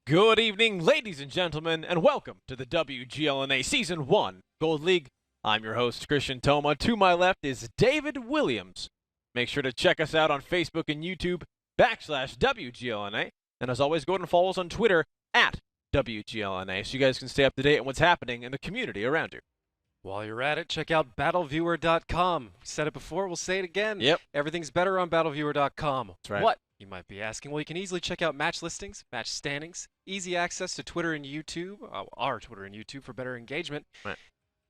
Good evening, ladies and gentlemen, and welcome to the WGLNA Season 1 Gold League. I'm your host, Christian Toma. To my left is David Williams. Make sure to check us out on Facebook and YouTube, /WGLNA. And as always, go ahead and follow us on Twitter, @WGLNA, so you guys can stay up to date on what's happening in the community around you. While you're at it, check out battleviewer.com. We said it before, we'll say it again. Yep. Everything's better on battleviewer.com. That's right. What, you might be asking? Well, you can easily check out match listings, match standings, easy access to Twitter and YouTube, our Twitter and YouTube for better engagement. Right.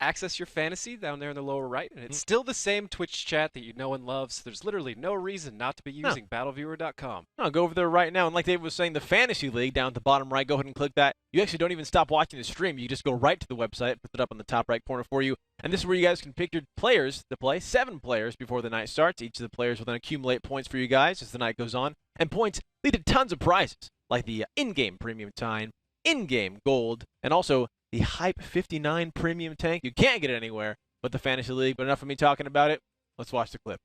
Access your fantasy down there in the lower right, and it's still the same Twitch chat that you know and love, so there's literally no reason not to be using battleviewer.com. No, go over there right now, and like David was saying, the Fantasy League down at the bottom right, go ahead and click that. You actually don't even stop watching the stream. You just go right to the website, put it up on the top right corner for you, and this is where you guys can pick your players to play, 7 players before the night starts. Each of the players will then accumulate points for you guys as the night goes on, and points lead to tons of prizes, like the in-game premium time, in-game gold, and also the Hype 59 premium tank. You can't get it anywhere but the Fantasy League, but enough of me talking about it. Let's watch the clip.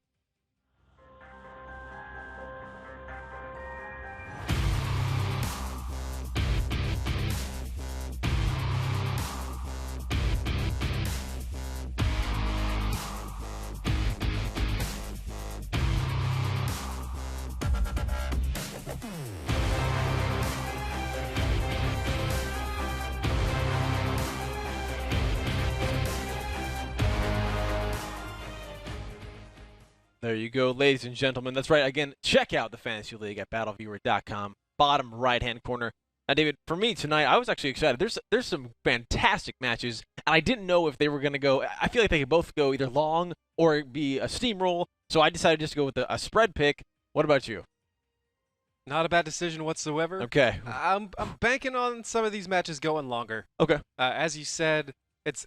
There you go, ladies and gentlemen. That's right. Again, check out the Fantasy League at battleviewer.com, bottom right-hand corner. Now, David, for me tonight, I was actually excited. There's some fantastic matches, and I didn't know if they were going to go. I feel like they could both go either long or be a steamroll, so I decided just to go with a spread pick. What about you? Not a bad decision whatsoever. Okay. I'm banking on some of these matches going longer. Okay. As you said, it's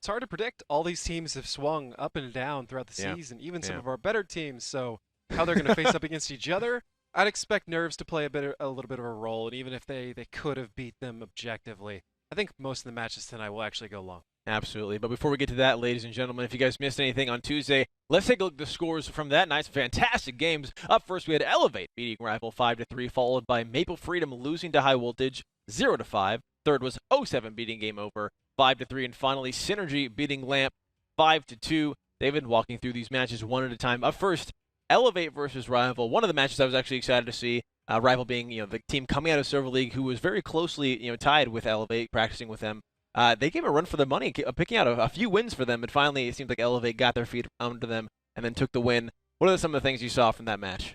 hard to predict. All these teams have swung up and down throughout the season, even some of our better teams. So how they're going to face up against each other, I'd expect nerves to play a little bit of a role. And even if they could have beat them objectively, I think most of the matches tonight will actually go long. Absolutely. But before we get to that, ladies and gentlemen, if you guys missed anything on Tuesday, let's take a look at the scores from that night's fantastic games. Up first, we had Elevate beating Rival 5-3, followed by Maple Freedom losing to High Voltage 0-5. Third was 07 beating Game Over 5-3, and finally Synergy beating Lamp 5-2. David, walking through these matches one at a time. Up first, Elevate versus Rival. One of the matches I was actually excited to see. Rival being the team coming out of Silver League, who was very closely tied with Elevate, practicing with them. They gave a run for the money, picking out a few wins for them, and finally it seemed like Elevate got their feet under them and then took the win. What are some of the things you saw from that match?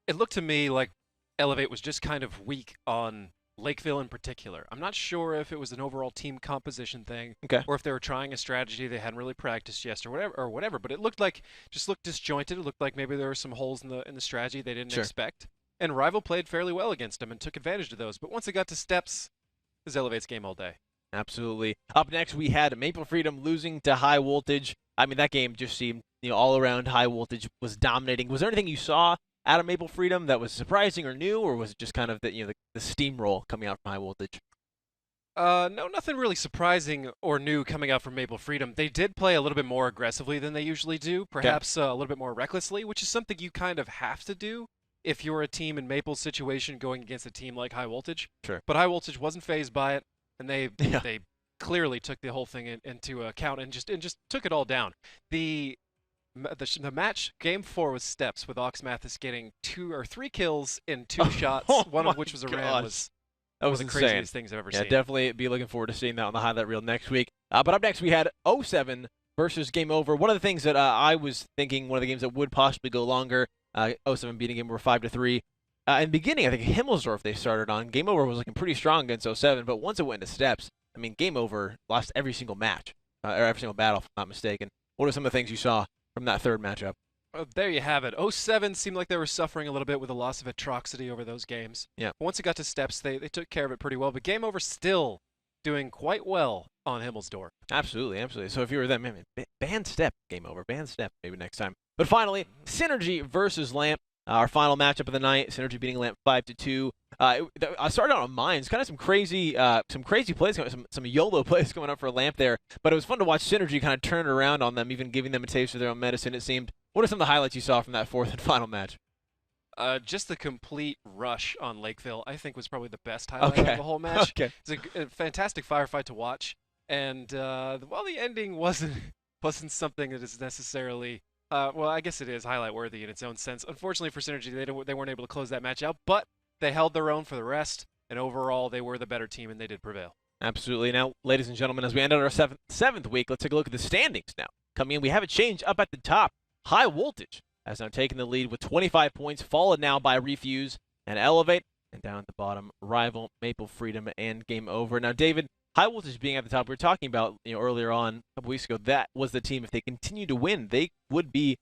It looked to me like Elevate was just kind of weak on Lakeville in particular. I'm not sure if it was an overall team composition thing, or if they were trying a strategy they hadn't really practiced yet, or whatever. But it looked disjointed. It looked like maybe there were some holes in the strategy they didn't expect. And Rival played fairly well against them and took advantage of those. But once it got to steps, it was Elevate's game all day. Absolutely. Up next, we had Maple Freedom losing to High Voltage. I mean, that game just seemed all around High Voltage was dominating. Was there anything you saw out of Maple Freedom that was surprising or new, or was it just kind of the steamroll coming out from High Voltage? No, nothing really surprising or new coming out from Maple Freedom. They did play a little bit more aggressively than they usually do, perhaps a little bit more recklessly, which is something you kind of have to do if you're a team in Maple's situation going against a team like High Voltage. Sure. But High Voltage wasn't fazed by it, and they clearly took the whole thing into account and just took it all down. The match, Game 4 was steps, with Ox Mathis getting 2 or 3 kills in 2 shots, one of which was a ram. That was the insane. craziest things I've ever seen. Yeah, definitely be looking forward to seeing that on the highlight reel next week. But up next, we had 07 versus Game Over. One of the things that I was thinking, one of the games that would possibly go longer, 07 beating Game Over 5-3. In the beginning, I think Himmelsdorf they started on. Game Over was looking pretty strong against 07, but once it went into steps, I mean, Game Over lost every single match, or every single battle, if I'm not mistaken. What are some of the things you saw from that third matchup? There you have it. 07 seemed like they were suffering a little bit with the loss of Atrocity over those games. Yeah. But once it got to steps, they took care of it pretty well. But Game Over still doing quite well on Himmelsdorf. Absolutely, absolutely. So if you were them, ban step, Game Over, ban step, maybe next time. But finally, Synergy versus Lamp. Our final matchup of the night, Synergy beating Lamp 5-2. I started out on Mines, kind of some crazy plays, some YOLO plays going up for Lamp there. But it was fun to watch Synergy kind of turn around on them, even giving them a taste of their own medicine, it seemed. What are some of the highlights you saw from that fourth and final match? Just the complete rush on Lakeville, I think, was probably the best highlight of the whole match. It's a fantastic firefight to watch, and while the ending wasn't something that is necessarily, well, I guess it is highlight worthy in its own sense. Unfortunately for Synergy, they weren't able to close that match out, but they held their own for the rest, and overall, they were the better team, and they did prevail. Absolutely. Now, ladies and gentlemen, as we end out our seventh week, let's take a look at the standings now. Coming in, we have a change up at the top. High Voltage has now taken the lead with 25 points, followed now by Refuse and Elevate. And down at the bottom, Rival, Maple Freedom, and Game Over. Now, David, High Voltage being at the top, we were talking about earlier on, a couple weeks ago, that was the team, if they continue to win, they would be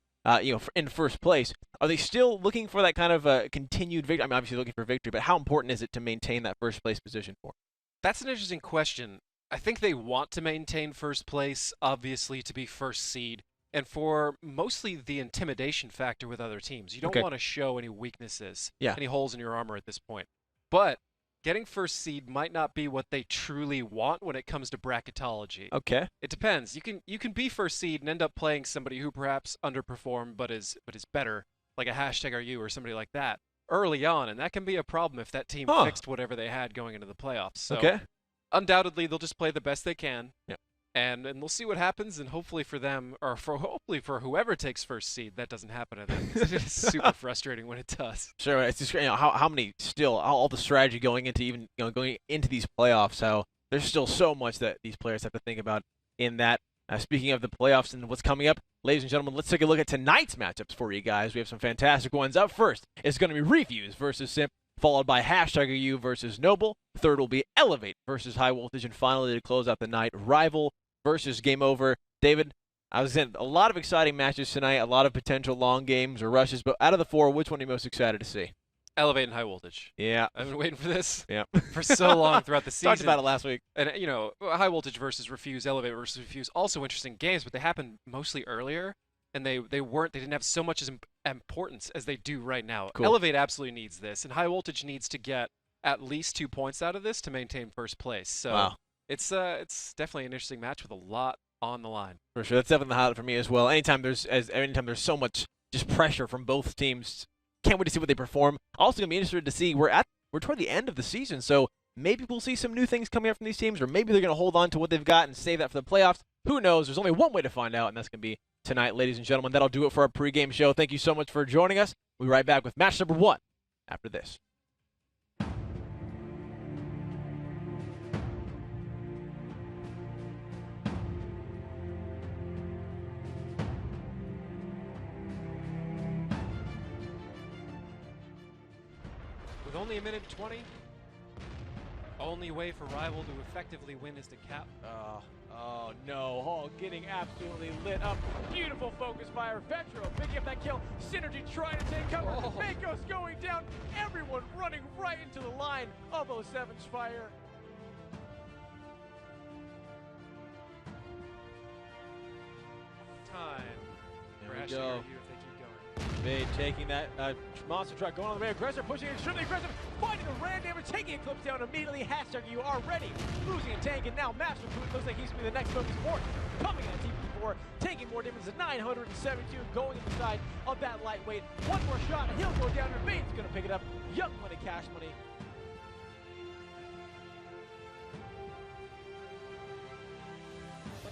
in first place. Are they still looking for that kind of continued victory? I mean, obviously looking for victory, but how important is it to maintain that first place position for them? That's an interesting question. I think they want to maintain first place, obviously, to be first seed, and for mostly the intimidation factor with other teams. You don't want to show any weaknesses, any holes in your armor at this point. But getting first seed might not be what they truly want when it comes to bracketology. Okay. It depends. You can be first seed and end up playing somebody who perhaps underperformed but is better, like a #RU or somebody like that, early on, and that can be a problem if that team fixed whatever they had going into the playoffs. So undoubtedly, they'll just play the best they can, and we'll see what happens, and hopefully for them, or hopefully for whoever takes first seed, that doesn't happen to them. It is super frustrating when it does. Sure, it's just how many still all the strategy going into going into these playoffs. How there's still so much that these players have to think about in that. Speaking of the playoffs and what's coming up, ladies and gentlemen, let's take a look at tonight's matchups for you guys. We have some fantastic ones. Up first, it's going to be Refuse versus Simp, followed by #U versus Noble. Third will be Elevate versus High Voltage, and finally, to close out the night, Rival versus Game Over. David, I was in a lot of exciting matches tonight, a lot of potential long games or rushes, but out of the four, which one are you most excited to see? Elevate and High Voltage. Yeah. I've been waiting for this for so long throughout the season. Talked about it last week. And, High Voltage versus Refuse, Elevate versus Refuse, also interesting games, but they happened mostly earlier, and they didn't have so much importance as they do right now. Cool. Elevate absolutely needs this, and High Voltage needs to get at least 2 points out of this to maintain first place. So it's definitely an interesting match with a lot on the line. For sure. That's definitely the highlight for me as well. Anytime there's so much just pressure from both teams, can't wait to see what they perform. Also going to be interested to see, we're toward the end of the season, so maybe we'll see some new things coming up from these teams, or maybe they're going to hold on to what they've got and save that for the playoffs. Who knows? There's only one way to find out, and that's going to be tonight, ladies and gentlemen. That'll do it for our pregame show. Thank you so much for joining us. We'll be right back with match number 1 after this. With only 1:20, only way for Rival to effectively win is to cap. Oh no, getting absolutely lit up. Beautiful focus fire. Vetro picking up that kill. Synergy trying to take cover. Mako's going down. Everyone running right into the line of 07's fire. Time. There we go. They taking that monster truck, going on the way, aggressive, pushing extremely aggressive, finding the ram damage, taking Eclipse down immediately. #U already losing a tank, and now Master Food looks like he's going to be the next focus port. Coming at TP4, taking more damage to 972, going inside of that lightweight. One more shot, and he'll go down, and Bane's going to pick it up. Young money, cash money.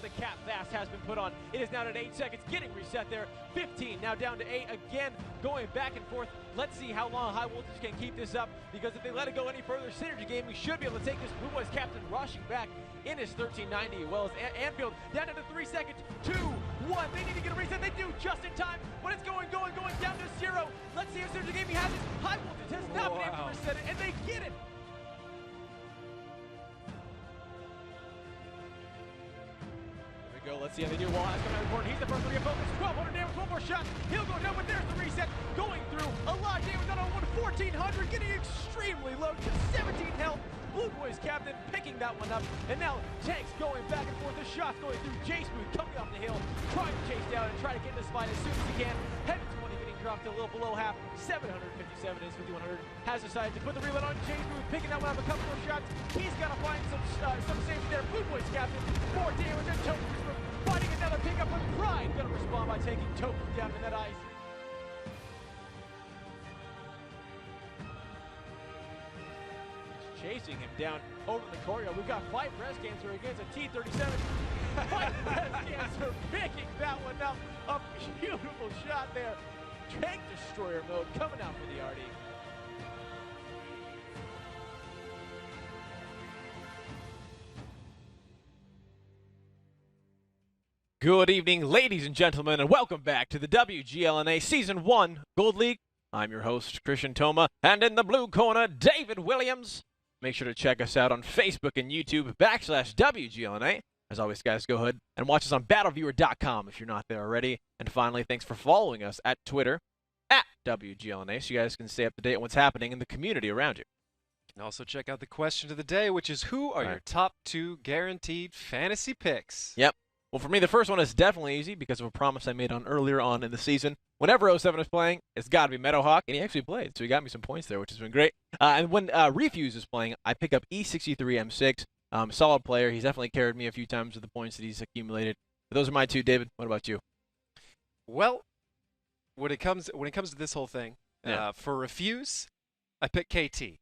The cap fast has been put on. It is now at 8 seconds, getting reset there. 15, now down to 8 again, going back and forth. Let's see how long High Voltage can keep this up, because if they let it go any further, Synergy Gaming should be able to take this. Blue Boys captain rushing back in his 1390, as well as Anfield down to 3 seconds. 2, 1, they need to get a reset. They do just in time, but it's going down to 0. Let's see if Synergy Gaming has it. High Voltage has not been able to reset it, and they get it. Let's see how they do. Wall has come out of the corner. He's the first one to get focused. 1200 damage, one more shot. He'll go down, but there's the reset. Going through. A lot of damage on 1400, getting extremely low to 17 health. Blue Boys captain picking that one up. And now Tanks going back and forth. The shots going through. J-Smooth coming off the hill, trying to chase down and try to get in this fight as soon as he can. Heavy 20 getting dropped to a little below half. 757 is 5100. Has decided to put the reload on J-Smooth, picking that one up a couple more shots. He's got to find some saves there. Blue Boys captain, more damage, and Token fighting another pickup, with Pride gonna respond by taking Token down in that ice. chasing him down over the courtyard. We've got Fight Breast Cancer against a T-37. Fight Breast Cancer picking that one up. A beautiful shot there. Tank Destroyer mode coming out for the RD. Good evening, ladies and gentlemen, and welcome back to the WGLNA Season 1 Gold League. I'm your host, Christian Toma, and in the blue corner, David Williams. Make sure to check us out on Facebook and YouTube, /WGLNA. As always, guys, go ahead and watch us on battleviewer.com if you're not there already. And finally, thanks for following us at Twitter, @WGLNA, so you guys can stay up to date on what's happening in the community around you. You can also check out the question of the day, which is, who are your top 2 guaranteed fantasy picks? Yep. Well, for me, the first one is definitely easy because of a promise I made earlier on in the season. Whenever 07 is playing, it's got to be Meadowhawk, and he actually played, so he got me some points there, which has been great. And when Refuse is playing, I pick up E63M6. Solid player. He's definitely carried me a few times with the points that he's accumulated. But those are my 2, David. What about you? Well, when it comes to this whole thing, for Refuse, I pick KT.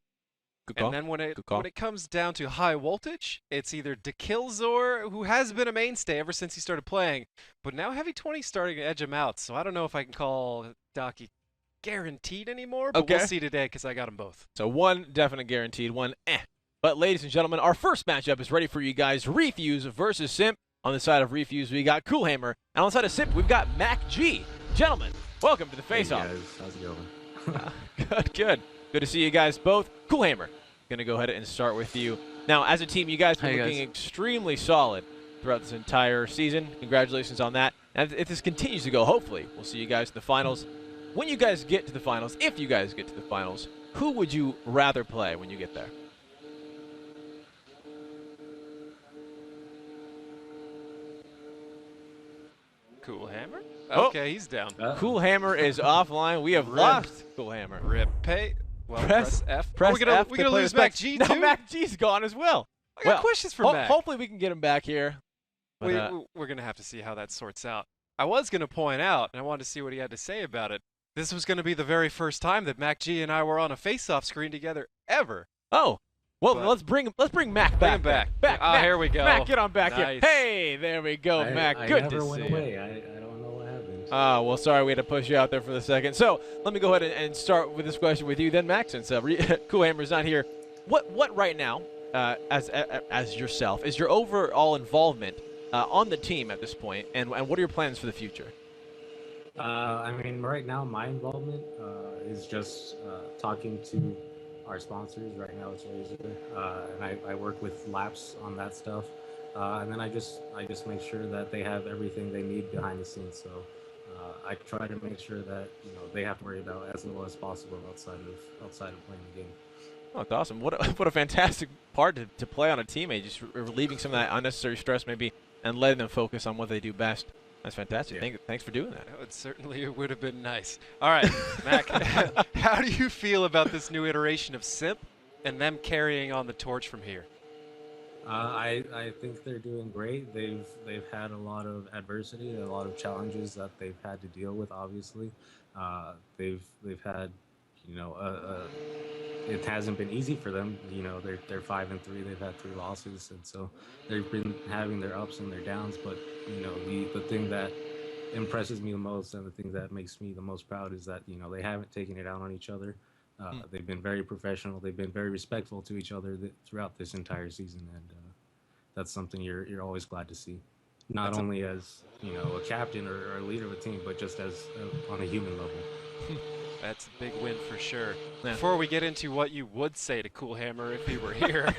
Good call. And then when it comes down to high voltage, it's either Dekilzor, who has been a mainstay ever since he started playing, but now Heavy 20 starting to edge him out. So I don't know if I can call Docky guaranteed anymore, but we'll see today because I got them both. So one definite guaranteed, one eh. But ladies and gentlemen, our first matchup is ready for you guys. Refuse versus Simp. On the side of Refuse, we got Coolhammer, and on the side of Simp, we've got Mac G. Gentlemen, welcome to the face-off. Hey guys, how's it going? Good. Good to see you guys both. Coolhammer, gonna go ahead and start with you. Now, as a team, you guys have been looking extremely solid throughout this entire season. Congratulations on that. And if this continues to go, hopefully, we'll see you guys in the finals. When you guys get to the finals, if you guys get to the finals, who would you rather play when you get there? Coolhammer? Okay, he's down. Coolhammer is offline. We have lost Coolhammer. Rip pay. Well, press F. Press we're F. We're gonna lose Mac G too. No, Mac G's gone as well. I got questions for Mac. Hopefully we can get him back here. But, we're gonna have to see how that sorts out. I was gonna point out, and I wanted to see what he had to say about it. This was gonna be the very first time that Mac G and I were on a face-off screen together ever. Oh. Well, then let's bring Mac back. Bring him back. Mac, here we go. Mac, get on back nice. here. Hey, there we go, Mac. Good to see you. I never went away. I don't know what happened. Well, sorry we had to push you out there for the second. So let me go ahead and start with this question with you then, Mac, since Coolhammer's not here. What right now, as yourself, is your overall involvement on the team at this point, and what are your plans for the future? I mean, right now my involvement is just talking to our sponsors. Right now it's Razer, and I work with Laps on that stuff, and then I just make sure that they have everything they need behind the scenes. So I try to make sure that they have to worry about as little as possible outside of playing the game. Oh, that's awesome! What a fantastic part to play on a teammate, just relieving some of that unnecessary stress maybe, and letting them focus on what they do best. That's fantastic. Yeah. Thanks for doing that. It certainly would have been nice. All right, Mac, how do you feel about this new iteration of Simp and them carrying on the torch from here? I think they're doing great. They've had a lot of adversity, a lot of challenges that they've had to deal with. Obviously, they've had, it hasn't been easy for them. They're 5-3. They've had 3 losses, and so they've been having their ups and their downs. But the thing that impresses me the most and the thing that makes me the most proud is that they haven't taken it out on each other. They've been very professional. They've been very respectful to each other throughout this entire season, and that's something you're always glad to see. Not only as a captain or a leader of a team, but just as on a human level. That's a big win for sure. Yeah. Before we get into what you would say to Coolhammer if he were here,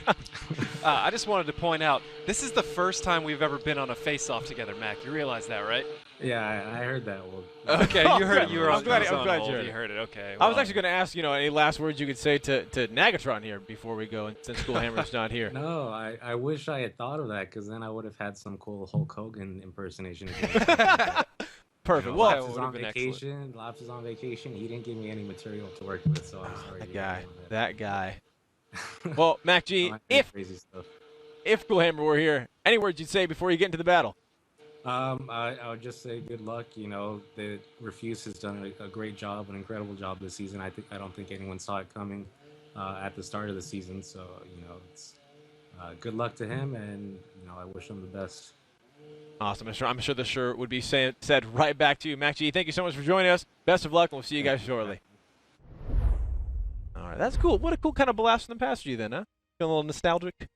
I just wanted to point out, this is the first time we've ever been on a face-off together, Mac. You realize that, right? Yeah, I heard that. Well, okay, you heard it. You were I'm glad you heard it. Okay. Well, I was actually going to ask, any last words you could say to Nagatron here before we go, since Coolhammer's not here. No, I wish I had thought of that, because then I would have had some cool Hulk Hogan impersonation. Perfect. Well, Laps is on vacation. Laps is on vacation. He didn't give me any material to work with, so I'm sorry. That guy. Well, Mac G, if Coolhammer were here, any words you'd say before you get into the battle? I would just say good luck. The Refuse has done a great job, an incredible job this season. I don't think anyone saw it coming. at the start of the season. So, it's good luck to him, and, I wish him the best. Awesome. I'm sure the shirt would be said right back to you. Mac G, thank you so much for joining us. Best of luck, and we'll see you guys shortly. All right, that's cool. What a cool kind of blast from the past for you then, huh? Feeling a little nostalgic?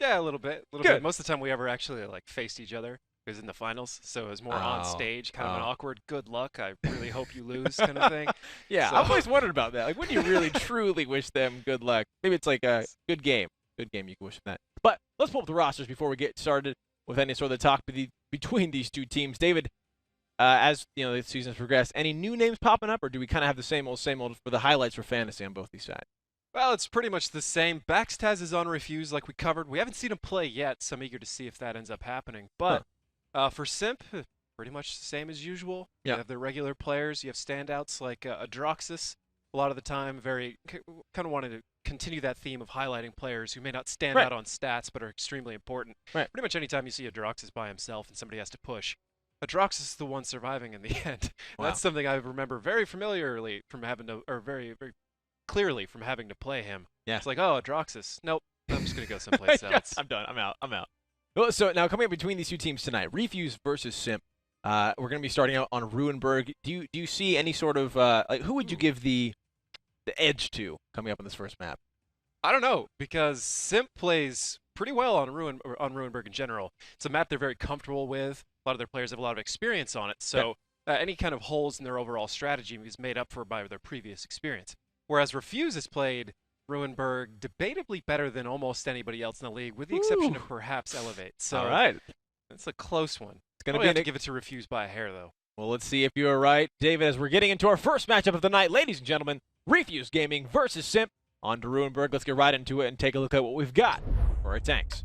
Yeah, a little bit. Good. Most of the time we ever actually faced each other was in the finals, so it was more on stage, kind of an awkward good luck, I really hope you lose kind of thing. Yeah, so. I've always wondered about that. Like, when do you really truly wish them good luck? Maybe it's like a good game. Good game, you can wish them that. But let's pull up the rosters before we get started with any sort of talk between these two teams. David, as the season's progressed, any new names popping up, or do we kind of have the same old for the highlights for fantasy on both these sides? Well, it's pretty much the same. Baxtaz is on Refuse, like we covered. We haven't seen him play yet, so I'm eager to see if that ends up happening. But for Simp, pretty much the same as usual. You have the regular players. You have standouts like Adroxus. A lot of the time, kind of wanted to continue that theme of highlighting players who may not stand out on stats, but are extremely important. Pretty much anytime you see Adroxus by himself and somebody has to push, Adroxus is the one surviving in the end. Wow. That's something I remember very familiarly from having to, or very, very clearly from having to play him. Yeah. It's like, oh, Adroxus. Nope. I'm just going to go someplace else. I'm done. I'm out. Well, so now coming up between these two teams tonight, Refuse versus Simp. We're going to be starting out on Ruinberg. Do you see any sort of, who would you give the edge to coming up on this first map? I don't know, because Simp plays pretty well on Ruinberg in general. It's a map they're very comfortable with. A lot of their players have a lot of experience on it, so any kind of holes in their overall strategy is made up for by their previous experience. Whereas Refuse has played Ruinberg debatably better than almost anybody else in the league, with the exception of perhaps Elevate. So all right, it's a close one. It's going to be have to give it to Refuse by a hair, though. Well, let's see if you are right, David. As we're getting into our first matchup of the night, ladies and gentlemen, Refuse Gaming versus Simp. On to Ruinberg. Let's get right into it and take a look at what we've got for our tanks.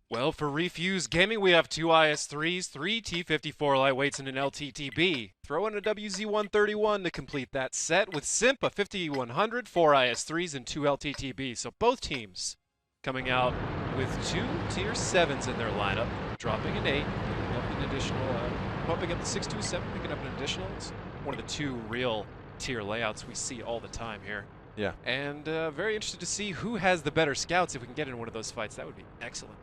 Well, for Refuse Gaming, we have 2 IS-3s, 3 T-54 lightweights, and an LTTB. Throw in a WZ-131 to complete that set. With Simp, a 5100, 4 IS-3s, and 2 LTTBs. So both teams coming out with 2 Tier 7s in their lineup, dropping an 8, picking up an additional, bumping up the 627, picking up an additional. It's one of the 2 real tier layouts we see all the time here. Yeah. And very interested to see who has the better scouts. If we can get in one of those fights, that would be excellent.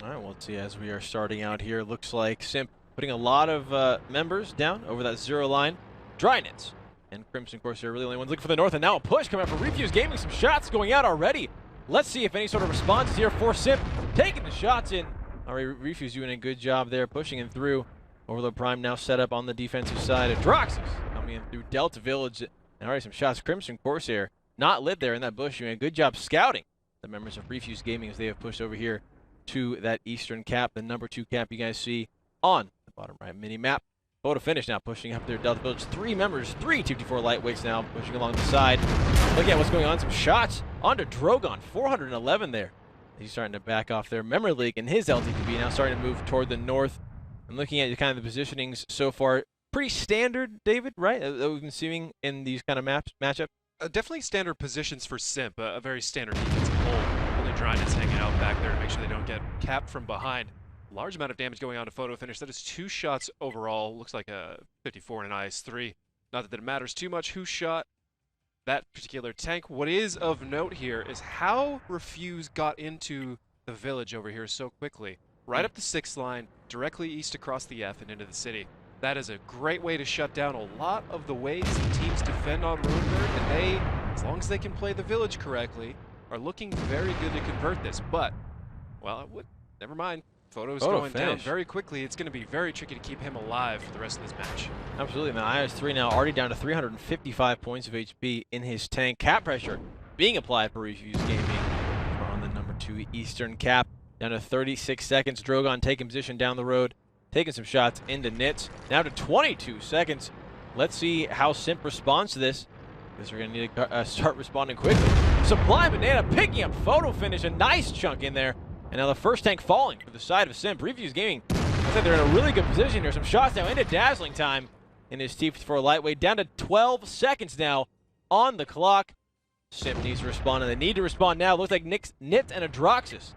All right, well, let's see. As we are starting out here, looks like Simp putting a lot of members down over that 0 line. Drynets and Crimson Corsair are really the only ones looking for the north, and now a push coming out for Refuse Gaming. Some shots going out already. Let's see if any sort of response is here for Simp. Taking the shots in. All right, Refuse doing a good job there, pushing him through. Overload Prime now set up on the defensive side. Adroxus coming in through Delta Village. And already some shots. Crimson Corsair not lit there in that bush. Doing a good job scouting the members of Refuse Gaming as they have pushed over here to that eastern cap, the number 2 cap you guys see on the bottom right mini map. Photo finish now pushing up there. Delta Village, 3 members, 3 T-54 lightweights now pushing along the side. Look at what's going on. Some shots onto Drogon, 411 there. He's starting to back off there. Memory League and his LTTB now starting to move toward the north. And looking at kind of the positionings so far, pretty standard, David, right? That we've been seeing in these kind of matchups. Definitely standard positions for Simp, a very standard defensive hold. Only Drynets hanging out back there to make sure they don't get capped from behind. Large amount of damage going on to photo finish. That is 2 shots overall. Looks like a 54 and an IS-3. Not that it matters too much who shot that particular tank. What is of note here is how Refuse got into the village over here so quickly. Right up the 6th line, directly east across the F and into the city. That is a great way to shut down a lot of the ways the teams defend on Ruinberg, and they, as long as they can play the village correctly, are looking very good to convert this. But, well, never mind. Photo's going down very quickly. It's going to be very tricky to keep him alive for the rest of this match. Absolutely, man. IS-3 now already down to 355 points of HP in his tank. Cap pressure being applied for Refuse Gaming on the number 2 eastern cap. Down to 36 seconds. Drogon taking position down the road, taking some shots into Nits. Now to 22 seconds. Let's see how Simp responds to this, because we're going to need to start responding quickly. Sublime Banana picking up photo finish. A nice chunk in there. And now the first tank falling for the side of Simp. Refuse Gaming, I think they're in a really good position here. Some shots now into dazzling time in his T-54 lightweight. Down to 12 seconds now on the clock. Simp needs to respond, and they need to respond now. Looks like Nits and Adroxus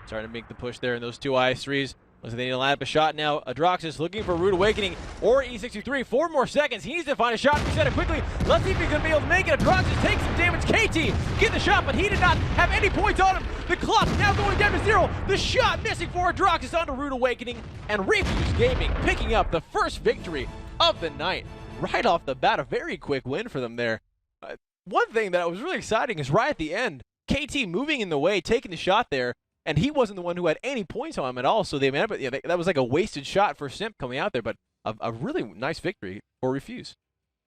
starting to make the push there in those 2 IS-3s. Looks like they need to line up a shot now. Adroxis looking for Rude Awakening or E63. 4 more seconds. He needs to find a shot. Reset it quickly. Let's see if he's going to be able to make it. Adroxis takes some damage. KT get the shot, but he did not have any points on him. The clock now going down to 0. The shot missing for Adroxis onto Rude Awakening. And Refuse Gaming picking up the first victory of the night. Right off the bat, a very quick win for them there. One thing that was really exciting is right at the end, KT moving in the way, taking the shot there. And he wasn't the one who had any points on him at all, so they that was like a wasted shot for Simp coming out there, but a really nice victory for Refuse.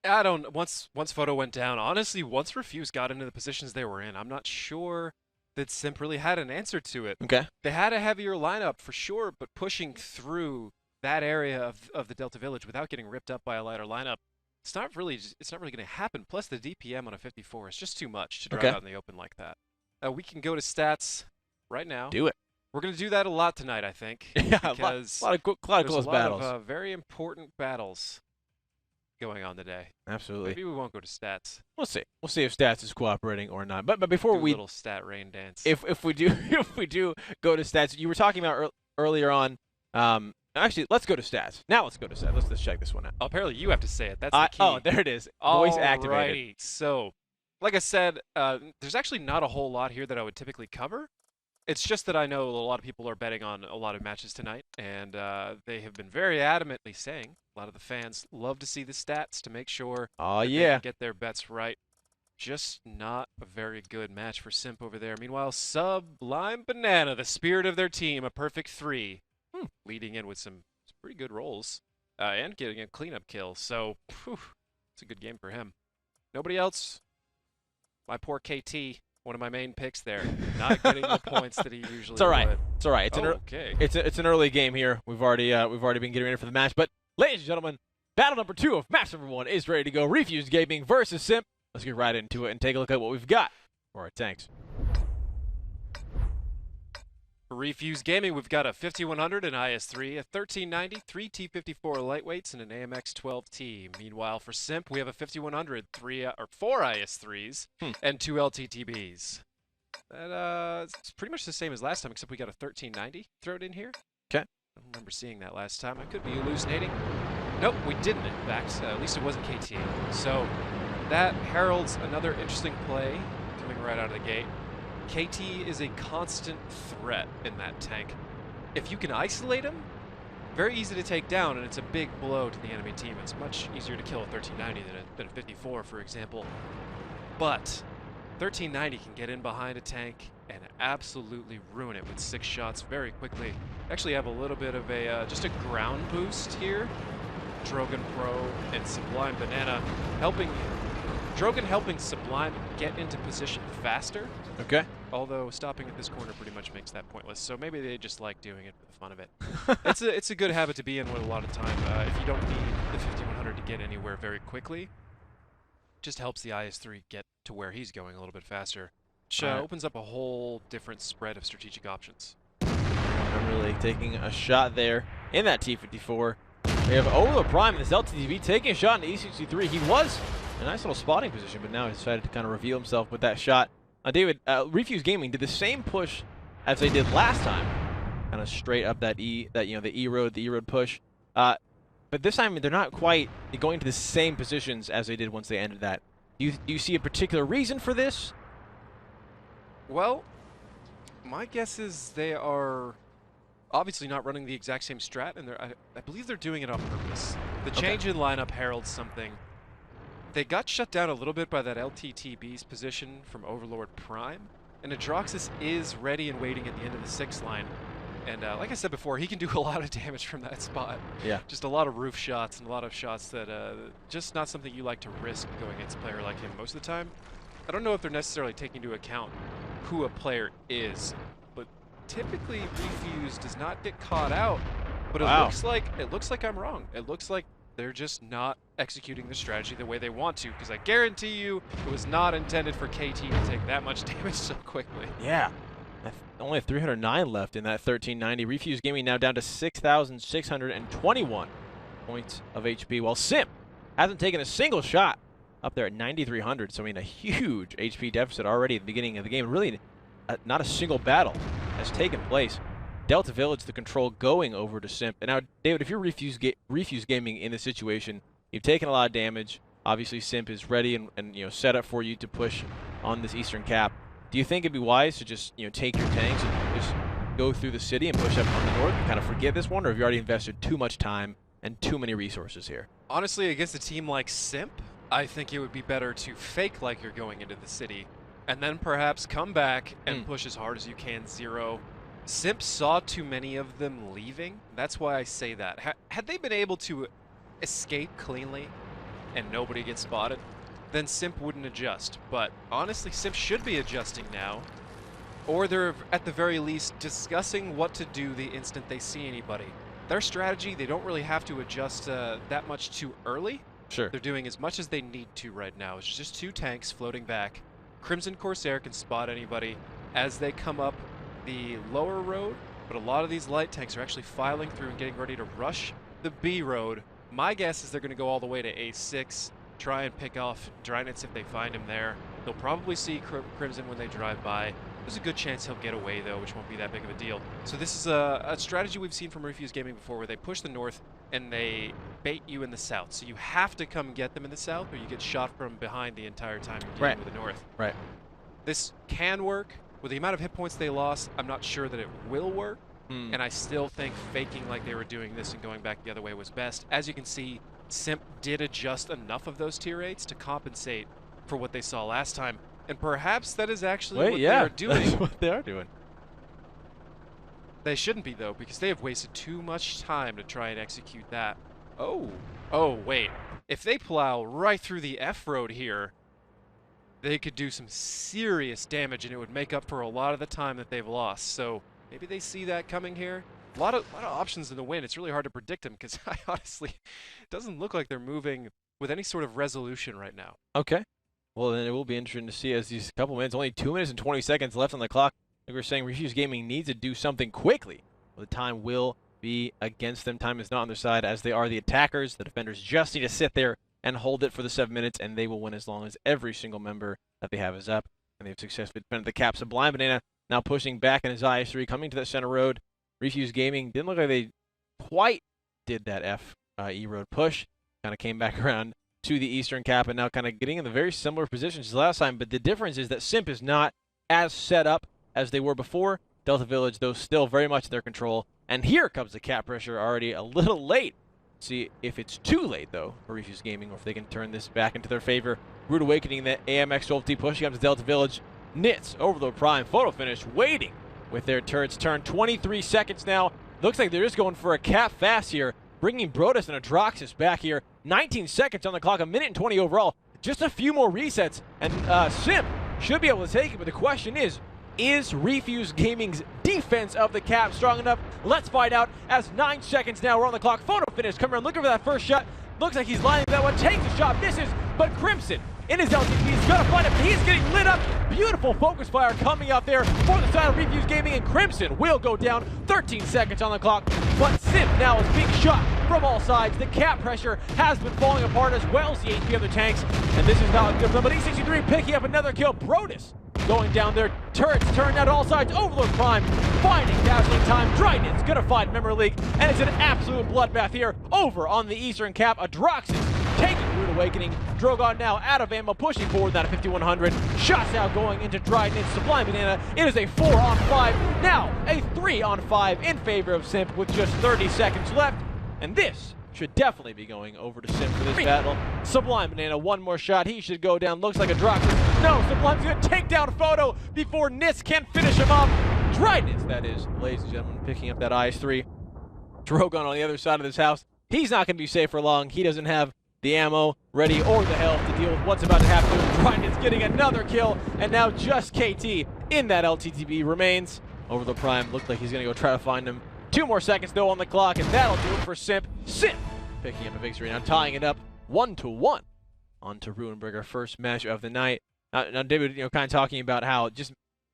Once Photo went down, honestly, once Refuse got into the positions they were in, I'm not sure that Simp really had an answer to it. Okay. They had a heavier lineup for sure, but pushing through that area of the Delta Village without getting ripped up by a lighter lineup, it's not really going to happen. Plus the DPM on a 54 is just too much to drive out in the open like that. We can go to stats right now. Do it. We're going to do that a lot tonight, I think. Yeah, because a lot of close battles. There's a lot of very important battles going on today. Absolutely. Maybe we won't go to stats. We'll see. We'll see if stats is cooperating or not. But before we little stat rain dance. If we do go to stats, you were talking about earlier on. Actually, let's go to stats. Now let's go to stats. Let's check this one out. Oh, apparently you have to say it. That's the key. Oh, there it is. Voice activated. Alrighty. So, like I said, there's actually not a whole lot here that I would typically cover. It's just that I know a lot of people are betting on a lot of matches tonight, and they have been very adamantly saying a lot of the fans love to see the stats to make sure they can get their bets right. Just not a very good match for Simp over there. Meanwhile, Sublime Banana, the spirit of their team, a perfect 3, leading in with some pretty good rolls and getting a cleanup kill. So, it's a good game for him. Nobody else. My poor KT. One of my main picks there, not getting the points that he usually It's all right. would. It's all right. It's an early game here. We've already been getting ready for the match. But ladies and gentlemen, battle number 2 of match number 1 is ready to go. Refuse Gaming versus Simp. Let's get right into it and take a look at what we've got for our tanks. For Refuse Gaming, we've got a 5100, an IS-3, a 1390, 3 T-54 lightweights, and an AMX-12T. Meanwhile, for Simp, we have a 5100, 4 IS-3s, and 2 LTTBs. It's pretty much the same as last time, except we got a 1390 thrown in here. Okay. I don't remember seeing that last time. I could be hallucinating. Nope, we didn't, in fact. At least it wasn't KT. So that heralds another interesting play coming right out of the gate. KT is a constant threat in that tank. If you can isolate him, very easy to take down, and it's a big blow to the enemy team. It's much easier to kill a 1390 than a 54, for example. But 1390 can get in behind a tank and absolutely ruin it with 6 shots very quickly. Actually have a little bit of a just a ground boost here. Drogan Pro and Sublime Banana helping Sublime get into position faster. Okay. Although stopping at this corner pretty much makes that pointless. So maybe they just like doing it for the fun of it. It's a good habit to be in with a lot of time. If you don't need the 5100 to get anywhere very quickly, just helps the IS-3 get to where he's going a little bit faster. Which opens up a whole different spread of strategic options. I'm really taking a shot there in that T-54. We have Olo Prime and this LTTB taking a shot in the E63. He was in a nice little spotting position, but now he decided to kind of reveal himself with that shot. David, Refuse Gaming did the same push as they did last time, kind of straight up the E road push. But this time they're not quite going to the same positions as they did once they ended that. Do you see a particular reason for this? Well, my guess is they are obviously not running the exact same strat, and I believe they're doing it on purpose. The change in lineup heralds something. They got shut down a little bit by that LTTB's position from Overlord Prime, and Adroxis is ready and waiting at the end of the 6th line. And like I said before, he can do a lot of damage from that spot. Yeah. Just a lot of roof shots and a lot of shots that just not something you like to risk going against a player like him most of the time. I don't know if they're necessarily taking into account who a player is, but typically Refuse does not get caught out. But it looks like I'm wrong. It looks like they're just not executing the strategy the way they want to, because I guarantee you it was not intended for KT to take that much damage so quickly. Yeah. Only 309 left in that 1390. Refuse Gaming now down to 6,621 points of HP, while Simp hasn't taken a single shot, up there at 9,300. So, I mean, a huge HP deficit already at the beginning of the game. Really, not a single battle has taken place Delta Village, the control going over to SIMP. And now, David, if you're Refuse Gaming in this situation, you've taken a lot of damage. Obviously, SIMP is ready and set up for you to push on this eastern cap. Do you think it'd be wise to just take your tanks and just go through the city and push up on the north and kind of forget this one, or have you already invested too much time and too many resources here? Honestly, against a team like SIMP, I think it would be better to fake like you're going into the city and then perhaps come back and push as hard as you can zero. SIMP saw too many of them leaving. That's why I say that. Had they been able to escape cleanly and nobody gets spotted, then SIMP wouldn't adjust. But honestly, SIMP should be adjusting now. Or they're, at the very least, discussing what to do the instant they see anybody. Their strategy, they don't really have to adjust that much too early. Sure. They're doing as much as they need to right now. It's just 2 tanks floating back. Crimson Corsair can spot anybody as they come up the lower road, but a lot of these light tanks are actually filing through and getting ready to rush the B road. My guess is they're going to go all the way to A6, try and pick off Drynets if they find him there. They'll probably see Crimson when they drive by. There's a good chance he'll get away, though, which won't be that big of a deal. So this is a strategy we've seen from Refuse Gaming before, where they push the north and they bait you in the south. So you have to come get them in the south, or you get shot from behind the entire time you're dealing with the north. Right. This can work. With the amount of hit points they lost, I'm not sure that it will work. And I still think faking like they were doing this and going back the other way was best. As you can see, SIMP did adjust enough of those tier 8s to compensate for what they saw last time. And perhaps that is actually what they're doing. That's what they are doing. They shouldn't be, though, because they have wasted too much time to try and execute that. Oh, wait. If they plow right through the F road here, they could do some serious damage, and it would make up for a lot of the time that they've lost. So maybe they see that coming here. A lot of options in the win. It's really hard to predict them because I honestly, it doesn't look like they're moving with any sort of resolution right now. Okay. Well, then it will be interesting to see as these couple minutes, only 2 minutes and 20 seconds left on the clock. Like we were saying, Refuse Gaming needs to do something quickly. Well, the time will be against them. Time is not on their side, as they are the attackers. The defenders just need to sit there and hold it for the 7 minutes, and they will win as long as every single member that they have is up. And they've successfully defended the cap. Sublime Banana now pushing back in his IS-3, coming to that center road. Refuse Gaming didn't look like they quite did that E road push. Kind of came back around to the eastern cap and now kind of getting in the very similar positions as last time. But the difference is that SIMP is not as set up as they were before. Delta Village, though, still very much in their control. And here comes the cap pressure already a little late. See if it's too late, though, for Refuse Gaming, or if they can turn this back into their favor. Rude Awakening, that AMX-12T pushing up to Delta Village. Nits over the prime. Photo finish waiting with their turrets turned. 23 seconds now. Looks like they're just going for a cap fast here. Bringing Brodus and Adroxus back here. 19 seconds on the clock, 1:20 overall. Just a few more resets, and SIMP should be able to take it, but the question is Refuse Gaming's defense of the cap strong enough? Let's find out as 9 seconds now. We're on the clock. Photo finish coming around, looking for that first shot. Looks like he's lining that one, takes a shot, misses, but Crimson in his LTP, he's gonna find him. He's getting lit up. Beautiful focus fire coming out there for the side of Refuse Gaming, and Crimson will go down. 13 seconds on the clock, but SIMP now is being shot from all sides. The cap pressure has been falling apart as well as the HP of the tanks, and this is not good for them. But E63 picking up another kill. Brodus going down there. Turrets turned out all sides. Overlord Prime finding dazzling time. Drynet's gonna find Memory League, and it's an absolute bloodbath here over on the eastern cap. Adroxus taking Rude Awakening. Drogon now out of ammo, pushing forward that at 5100. Shots now going into Drynet. Sublime Banana. It is a 4-on-5. Now a 3-on-5 in favor of SIMP with just 30 seconds left. And this should definitely be going over to SIMP for this battle. Sublime Banana, one more shot. He should go down. Looks like Adroxus. No, Sublime's going to take down Photo before Nits can finish him off. Drynets, that is, ladies and gentlemen, picking up that IS-3. Drogon on the other side of this house. He's not going to be safe for long. He doesn't have the ammo ready or the health to deal with what's about to happen to him. Drynet's getting another kill, and now just KT in that LTTB remains. Over the prime, looked like he's going to go try to find him. 2 more seconds, though, on the clock, and that'll do it for SIMP. SIMP picking up a victory, now tying it up 1-1 on to Ruinberger, first match of the night. Now David, kind of talking about how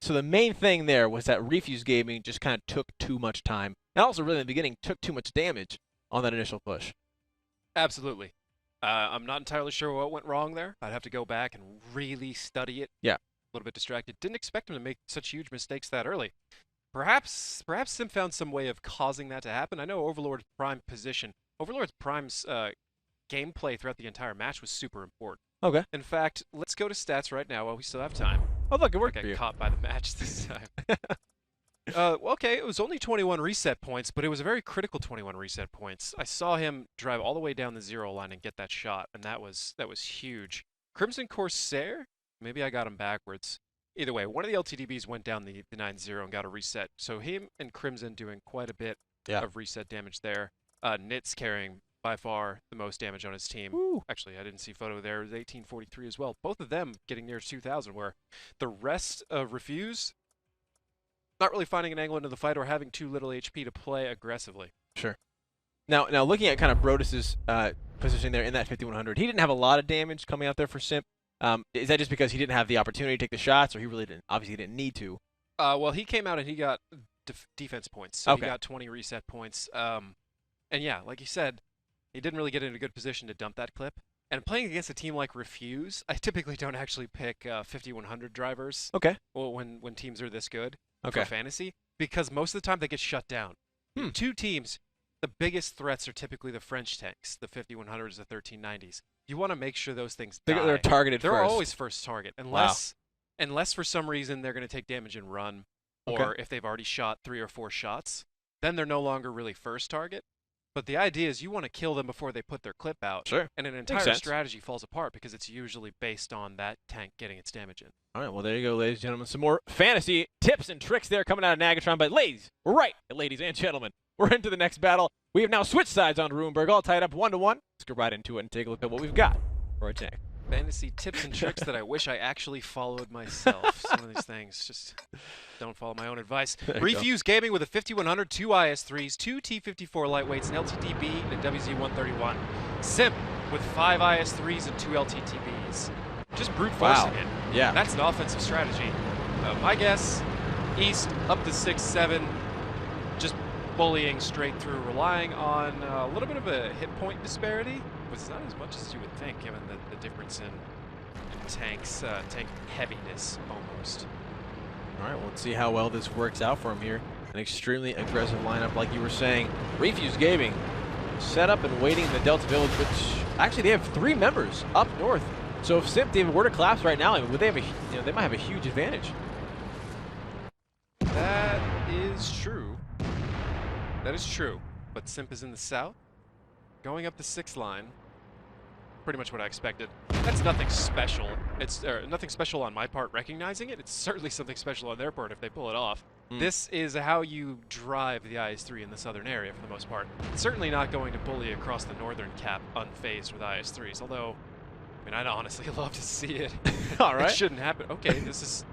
so the main thing there was that Refuse Gaming just kind of took too much time, and also really in the beginning took too much damage on that initial push. Absolutely. I'm not entirely sure what went wrong there. I'd have to go back and really study it. Yeah. A little bit distracted. Didn't expect him to make such huge mistakes that early. Perhaps Sim found some way of causing that to happen. I know Overlord's Prime position. Overlord's Prime's gameplay throughout the entire match was super important. Okay. In fact, let's go to stats right now while we still have time. Oh, look, it worked I for you. got caught by the match this time. Okay, it was only 21 reset points, but it was a very critical 21 reset points. I saw him drive all the way down the 0 line and get that shot, and that was huge. Crimson Corsair? Maybe I got him backwards. Either way, one of the LTDBs went down the 9-0 and got a reset. So him and Crimson doing quite a bit of reset damage there. Nitz carrying by far the most damage on his team. Woo. Actually, I didn't see photo there. It was 1843 as well. Both of them getting near 2,000, where the rest of Refuse not really finding an angle into the fight or having too little HP to play aggressively. Sure. Now looking at kind of Brodus's position there in that 5100, he didn't have a lot of damage coming out there for Simp. Is that just because he didn't have the opportunity to take the shots, or he really didn't? Obviously, he didn't need to. Well, he came out and he got defense points. So he got 20 reset points. And yeah, like you said, he didn't really get in a good position to dump that clip. And playing against a team like Refuse, I typically don't actually pick 5100 drivers. Okay. Well, when teams are this good for fantasy, because most of the time they get shut down. Two teams, the biggest threats are typically the French tanks, the 5100s, the 1390s. You want to make sure those things die. They're targeted They're first. always first target, unless for some reason they're going to take damage and run, or if they've already shot 3 or 4 shots, then they're no longer really first target. But the idea is you want to kill them before they put their clip out. Sure. And an entire strategy falls apart because it's usually based on that tank getting its damage in. All right, well, there you go, ladies and gentlemen. Some more fantasy tips and tricks there coming out of Nagatron. But ladies, we're right, ladies and gentlemen. We're into the next battle. We have now switched sides on Ruinberg, all tied up 1-1. Let's go right into it and take a look at what we've got for our tank. Fantasy tips and tricks that I wish I actually followed myself. Some of these things just don't follow my own advice. Refuse Gaming with a 5100, 2 IS3s, 2 T54 lightweights, an LTTB, and a WZ131. Simp with 5 IS3s and 2 LTTBs. Just brute forcing it. Yeah. That's an offensive strategy. My guess, East up to 6-7, just bullying straight through, relying on a little bit of a hit point disparity, but it's not as much as you would think, given the difference in tanks, tank heaviness almost. All right, well, let's see how well this works out for him here. An extremely aggressive lineup, like you were saying. Refuse Gaming set up and waiting in the Delta Village, which actually they have 3 members up north. So if Simp David were to collapse right now, would they have they might have a huge advantage. That is true. That is true. But Simp is in the south, going up the 6th line. Pretty much what I expected. That's nothing special. It's nothing special on my part recognizing it. It's certainly something special on their part if they pull it off. This is how you drive the IS-3 in the southern area for the most part. It's certainly not going to bully across the northern cap unfazed with IS-3s, although, I mean, I'd honestly love to see it. All right. It shouldn't happen. Okay, this is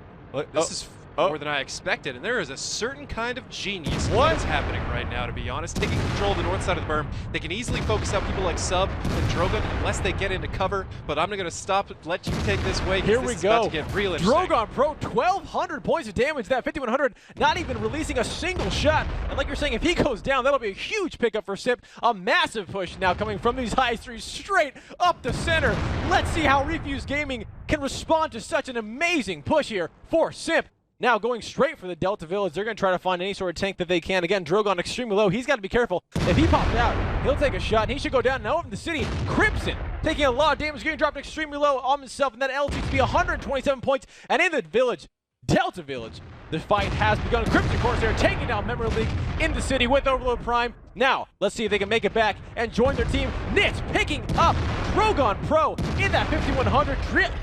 more than I expected, and there is a certain kind of genius that is happening right now, to be honest. Taking control of the north side of the berm, they can easily focus out people like Sub and Drogon unless they get into cover, but I'm going to stop and let you take this way. Here we go. go. About to get real interesting. Drogon Pro, 1,200 points of damage. That 5,100, not even releasing a single shot. And like you're saying, if he goes down, that'll be a huge pickup for Simp. A massive push now coming from these high threes straight up the center. Let's see how Refuse Gaming can respond to such an amazing push here for Simp. Now going straight for the Delta Village. They're going to try to find any sort of tank that they can. Again, Drogon extremely low. He's got to be careful. If he pops out, he'll take a shot, and he should go down. Now over in the city, Crimson taking a lot of damage, getting dropped extremely low on himself, and that LTTB 127 points. And in the village, Delta Village, the fight has begun. Crimson Corsair taking down Memory League in the city with Overload Prime. Now, let's see if they can make it back and join their team. Nitz picking up Drogon Pro in that 5,100,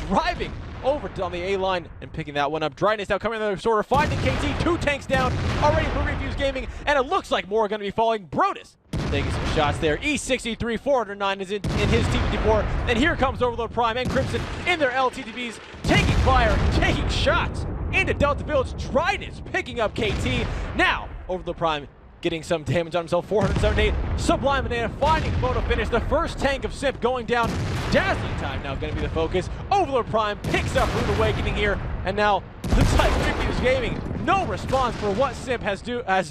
driving over on the A line and picking that one up. Dryness now coming in the sorter, finding KT, 2 tanks down already for Refuse Gaming, and it looks like more are going to be falling. Brodus taking some shots there. E63, 409 is in his T54, and here comes Overload Prime and Crimson in their LTTBs, taking fire, taking shots into Delta Village. Dryness picking up KT. Now, Overload Prime getting some damage on himself, 478. Sublime Banana finding photo finish. The first tank of Simp going down. Dazzling Time now going to be the focus. Overlord Prime picks up Rude Awakening here. And now, looks like Refuse Gaming, no response for what Simp has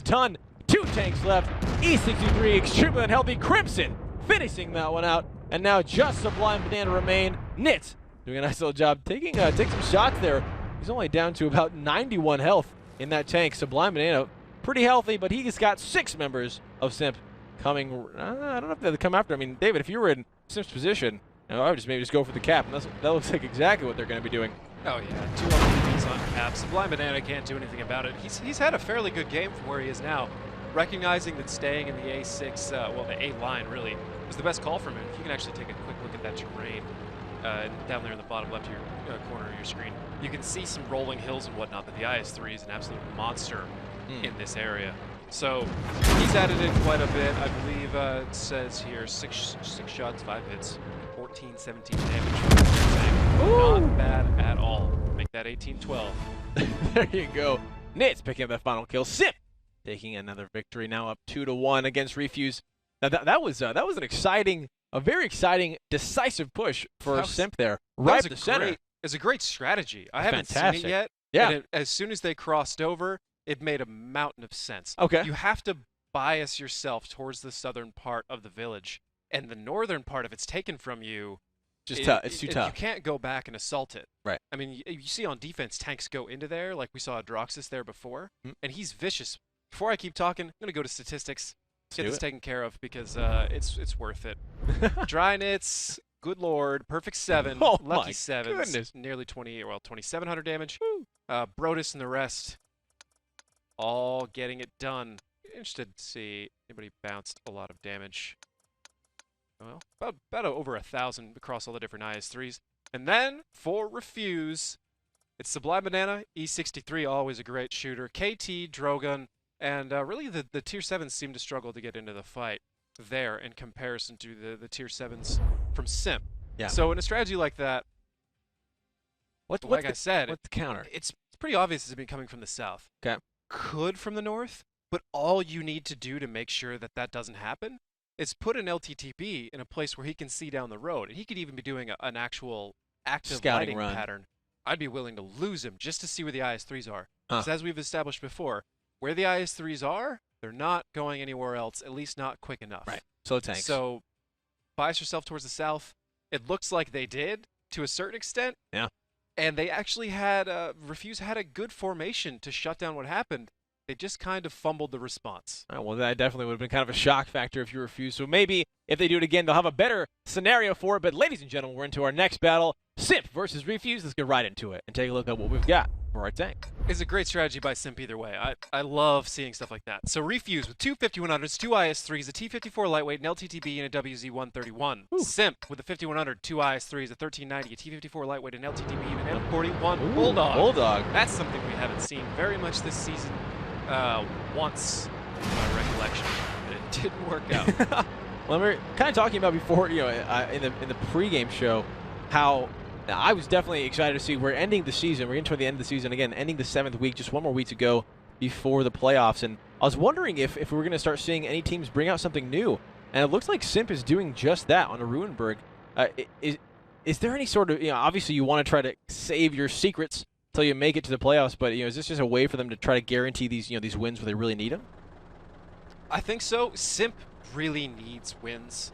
done. 2 tanks left. E63 extremely unhealthy. Crimson finishing that one out. And now just Sublime Banana remain. Nitz doing a nice little job taking some shots there. He's only down to about 91 health in that tank. Sublime Banana, pretty healthy, but he's got 6 members of SIMP coming. I don't know if they'll come after. I mean, David, if you were in SIMP's position, I would maybe just go for the cap. And that looks like exactly what they're going to be doing. Oh yeah, 2 LTTs on cap. Sublime Banana can't do anything about it. He's had a fairly good game from where he is now, recognizing that staying in the A6, well, the A line really, was the best call from him. If you can actually take a quick look at that terrain down there in the bottom left of your corner of your screen, you can see some rolling hills and whatnot, but the IS-3 is an absolute monster in this area. So he's added in quite a bit. I believe it says here 6 shots, 5 hits, 14, 17 damage. Not bad at all. Make that 18-12. There you go. Nits picking up that final kill. SIMP taking another victory, now up 2-1 against Refuse. Now that was an exciting, a very exciting, decisive push for SIMP there, right to center. It's a great strategy. I haven't seen it yet. Yeah. And as soon as they crossed over, it made a mountain of sense. Okay. You have to bias yourself towards the southern part of the village, and the northern part, if it's taken from you, it's too tough. You can't go back and assault it. Right. I mean, you see on defense, tanks go into there, like we saw Adroxus there before, and he's vicious. Before I keep talking, I'm going to go to statistics. Get this taken care of because it's worth it. Dry Nits, good lord, perfect 7, lucky 7, nearly 2,700 damage. Brodus and the rest, all getting it done. Interested to see anybody bounced a lot of damage. Well, about over 1,000 across all the different IS-3s. And then for Refuse, it's Sublime Banana, E63, always a great shooter, KT, Drogon, and really the Tier 7s seem to struggle to get into the fight there in comparison to the Tier 7s from SIMP. Yeah. So in a strategy like that, like I said, what's the counter? It's pretty obvious it's been coming from the south. Okay. Could from the north, but all you need to do to make sure that that doesn't happen is put an LTTB in a place where he can see down the road, and he could even be doing an actual active scouting lighting run pattern. I'd be willing to lose him just to see where the IS-3s are. Because as we've established before, where the IS-3s are, they're not going anywhere else, at least not quick enough. Right. So tanks. So bias yourself towards the south. It looks like they did to a certain extent. Yeah. And they actually had Refuse had a good formation to shut down what happened. They just kind of fumbled the response. Well, that definitely would have been kind of a shock factor if you Refuse. So maybe if they do it again, they'll have a better scenario for it. But ladies and gentlemen, we're into our next battle. SIMP versus Refuse. Let's get right into it and take a look at what we've got for our tank. It's a great strategy by SIMP either way. I love seeing stuff like that. So Refuse with 2 5100s, 2 IS-3s, a T-54 lightweight, an LTTB, and a WZ-131. SIMP with a 5100, 2 IS-3s, a 1390, a T-54 lightweight, an LTTB, and an M41 Bulldog. That's something we haven't seen very much this season. Once, in my recollection, but it didn't work out. Well, we were kind of talking about before, in the pregame show, how I was definitely excited to see we're ending the season. We're getting toward the end of the season again, ending the 7th week, just one more week to go before the playoffs. And I was wondering if we were going to start seeing any teams bring out something new. And it looks like SIMP is doing just that on a Ruinberg. Is there any sort of, obviously you want to try to save your secrets until you make it to the playoffs, but is this just a way for them to try to guarantee these these wins where they really need them? I think so. SIMP really needs wins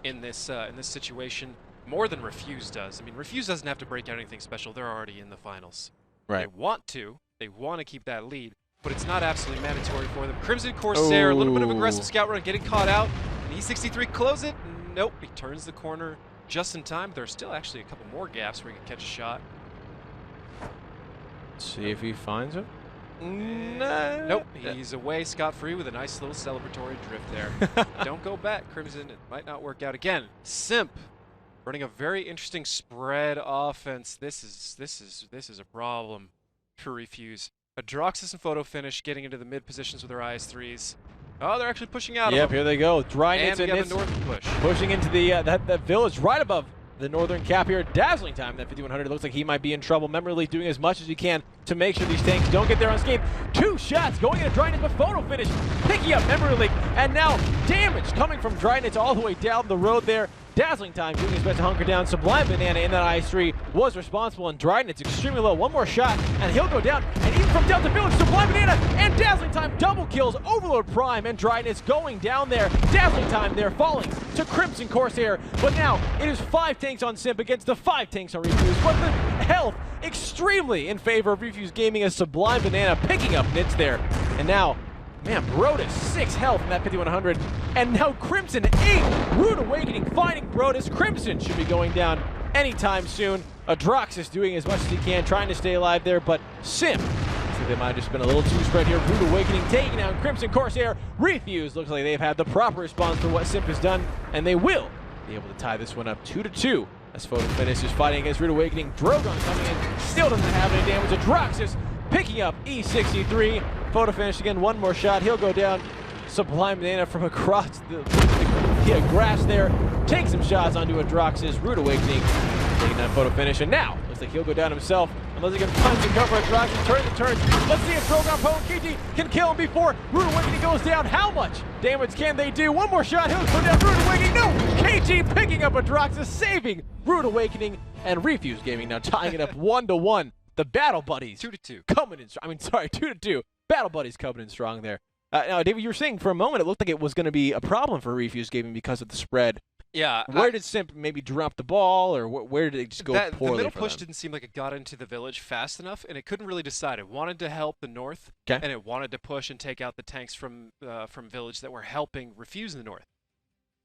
in this situation more than Refuse does. I mean, Refuse doesn't have to break out anything special. They're already in the finals. Right. They want to. They want to keep that lead, but it's not absolutely mandatory for them. Crimson Corsair, a little bit of aggressive scout run, getting caught out. And E63 close it. Nope. He turns the corner just in time. There's still actually a couple more gaps where he can catch a shot. See if he finds it. Nope, he's away scot-free with a nice little celebratory drift there. Don't go back, Crimson. It might not work out again. SIMP running a very interesting spread offense. This is a problem for Refuse. Adroxus and Photo Finish getting into the mid positions with their IS-3s. Oh, they're actually pushing out. Yep, here they go. Dry Nits and the northern push. Pushing into the that village right above the northern cap here. Dazzling time, that 5100. Looks like he might be in trouble. Memorly doing as much as he can to make sure these tanks don't get there unscathed. 2 shots going into Dry Nits, but Photo Finish picking up Memorly. And now damage coming from Dry Nits all the way down the road there. Dazzling Time doing his best to hunker down. Sublime Banana in that IS-3 was responsible, and Dryden, it's extremely low. One more shot, and he'll go down. And even from Delta Village, Sublime Banana and Dazzling Time double kills. Overlord Prime, and Dryden is going down there. Dazzling Time there falling to Crimson Corsair. But now it is 5 tanks on Simp against the 5 tanks on Refuse. But the health extremely in favor of Refuse Gaming as Sublime Banana picking up nits there. And now, man, Brodus, 6 health in that 5100. And now Crimson, 8. Rude Awakening finding Brodus. Crimson should be going down anytime soon. Adroxus doing as much as he can, trying to stay alive there, but Simp, I think they might have just been a little too spread here. Rude Awakening taking down Crimson Corsair. Refuse looks like they've had the proper response for what Simp has done, and they will be able to tie this one up 2-2. As Photo Finish is fighting against Rude Awakening. Drogon coming in, still doesn't have any damage. Adroxus picking up E63. Photo Finish again, one more shot. He'll go down. Sublime Banana from across the grass there. Take some shots onto Adroxus. Rude Awakening taking down Photo Finish. And now, looks like he'll go down himself. Unless he can find some cover. Adroxus turns and turns. Let's see if Drogon Poe and KT can kill him before Rude Awakening goes down. How much damage can they do? One more shot. He'll go down. Rude Awakening. No! KT picking up Adroxus, saving Rude Awakening. And Refuse Gaming now tying it up 1-1. The Battle Buddies 2-2 coming in. 2-2. Battle Buddies coming in strong there. Now, David, you were saying for a moment it looked like it was going to be a problem for Refuse Gaming because of the spread. Yeah. Where did Simp maybe drop the ball, or where did it just go poorly? The middle for push them? didn't seem like it got into the village fast enough, and it couldn't really decide. It wanted to help the north, Okay. and it wanted to push and take out the tanks from village that were helping Refuse in the north.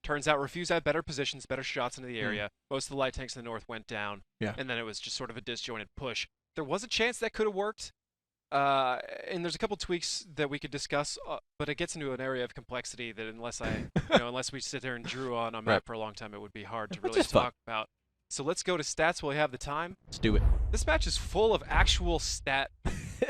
Turns out Refuse had better positions, better shots into the area. Most of the light tanks in the north went down, and then it was just sort of a disjointed push. There was a chance that could have worked. And there's a couple tweaks that we could discuss, but it gets into an area of complexity that unless unless we sit there and drew on a map for a long time, it would be hard to really talk about. So let's go to stats while we have the time. Let's do it. This match is full of actual stat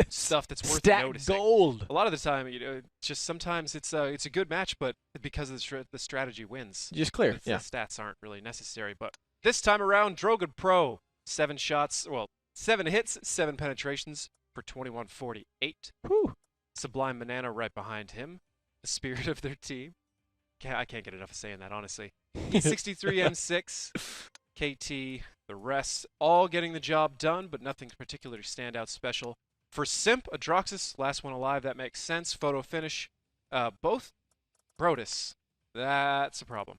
stuff that's worth Stat noticing. gold. A lot of the time, it's just sometimes it's a good match, but because of the strategy wins. Just clear. The stats aren't really necessary. But this time around, Drogon Pro, 7 shots, 7 hits, 7 penetrations. For 2148. Whew. Sublime Banana right behind him. The spirit of their team. I can't get enough of saying that, honestly. 63 M6. KT, the rest, all getting the job done, but nothing particularly standout special. For Simp, Adroxus, last one alive, that makes sense. Photo Finish, both Brodus. That's a problem.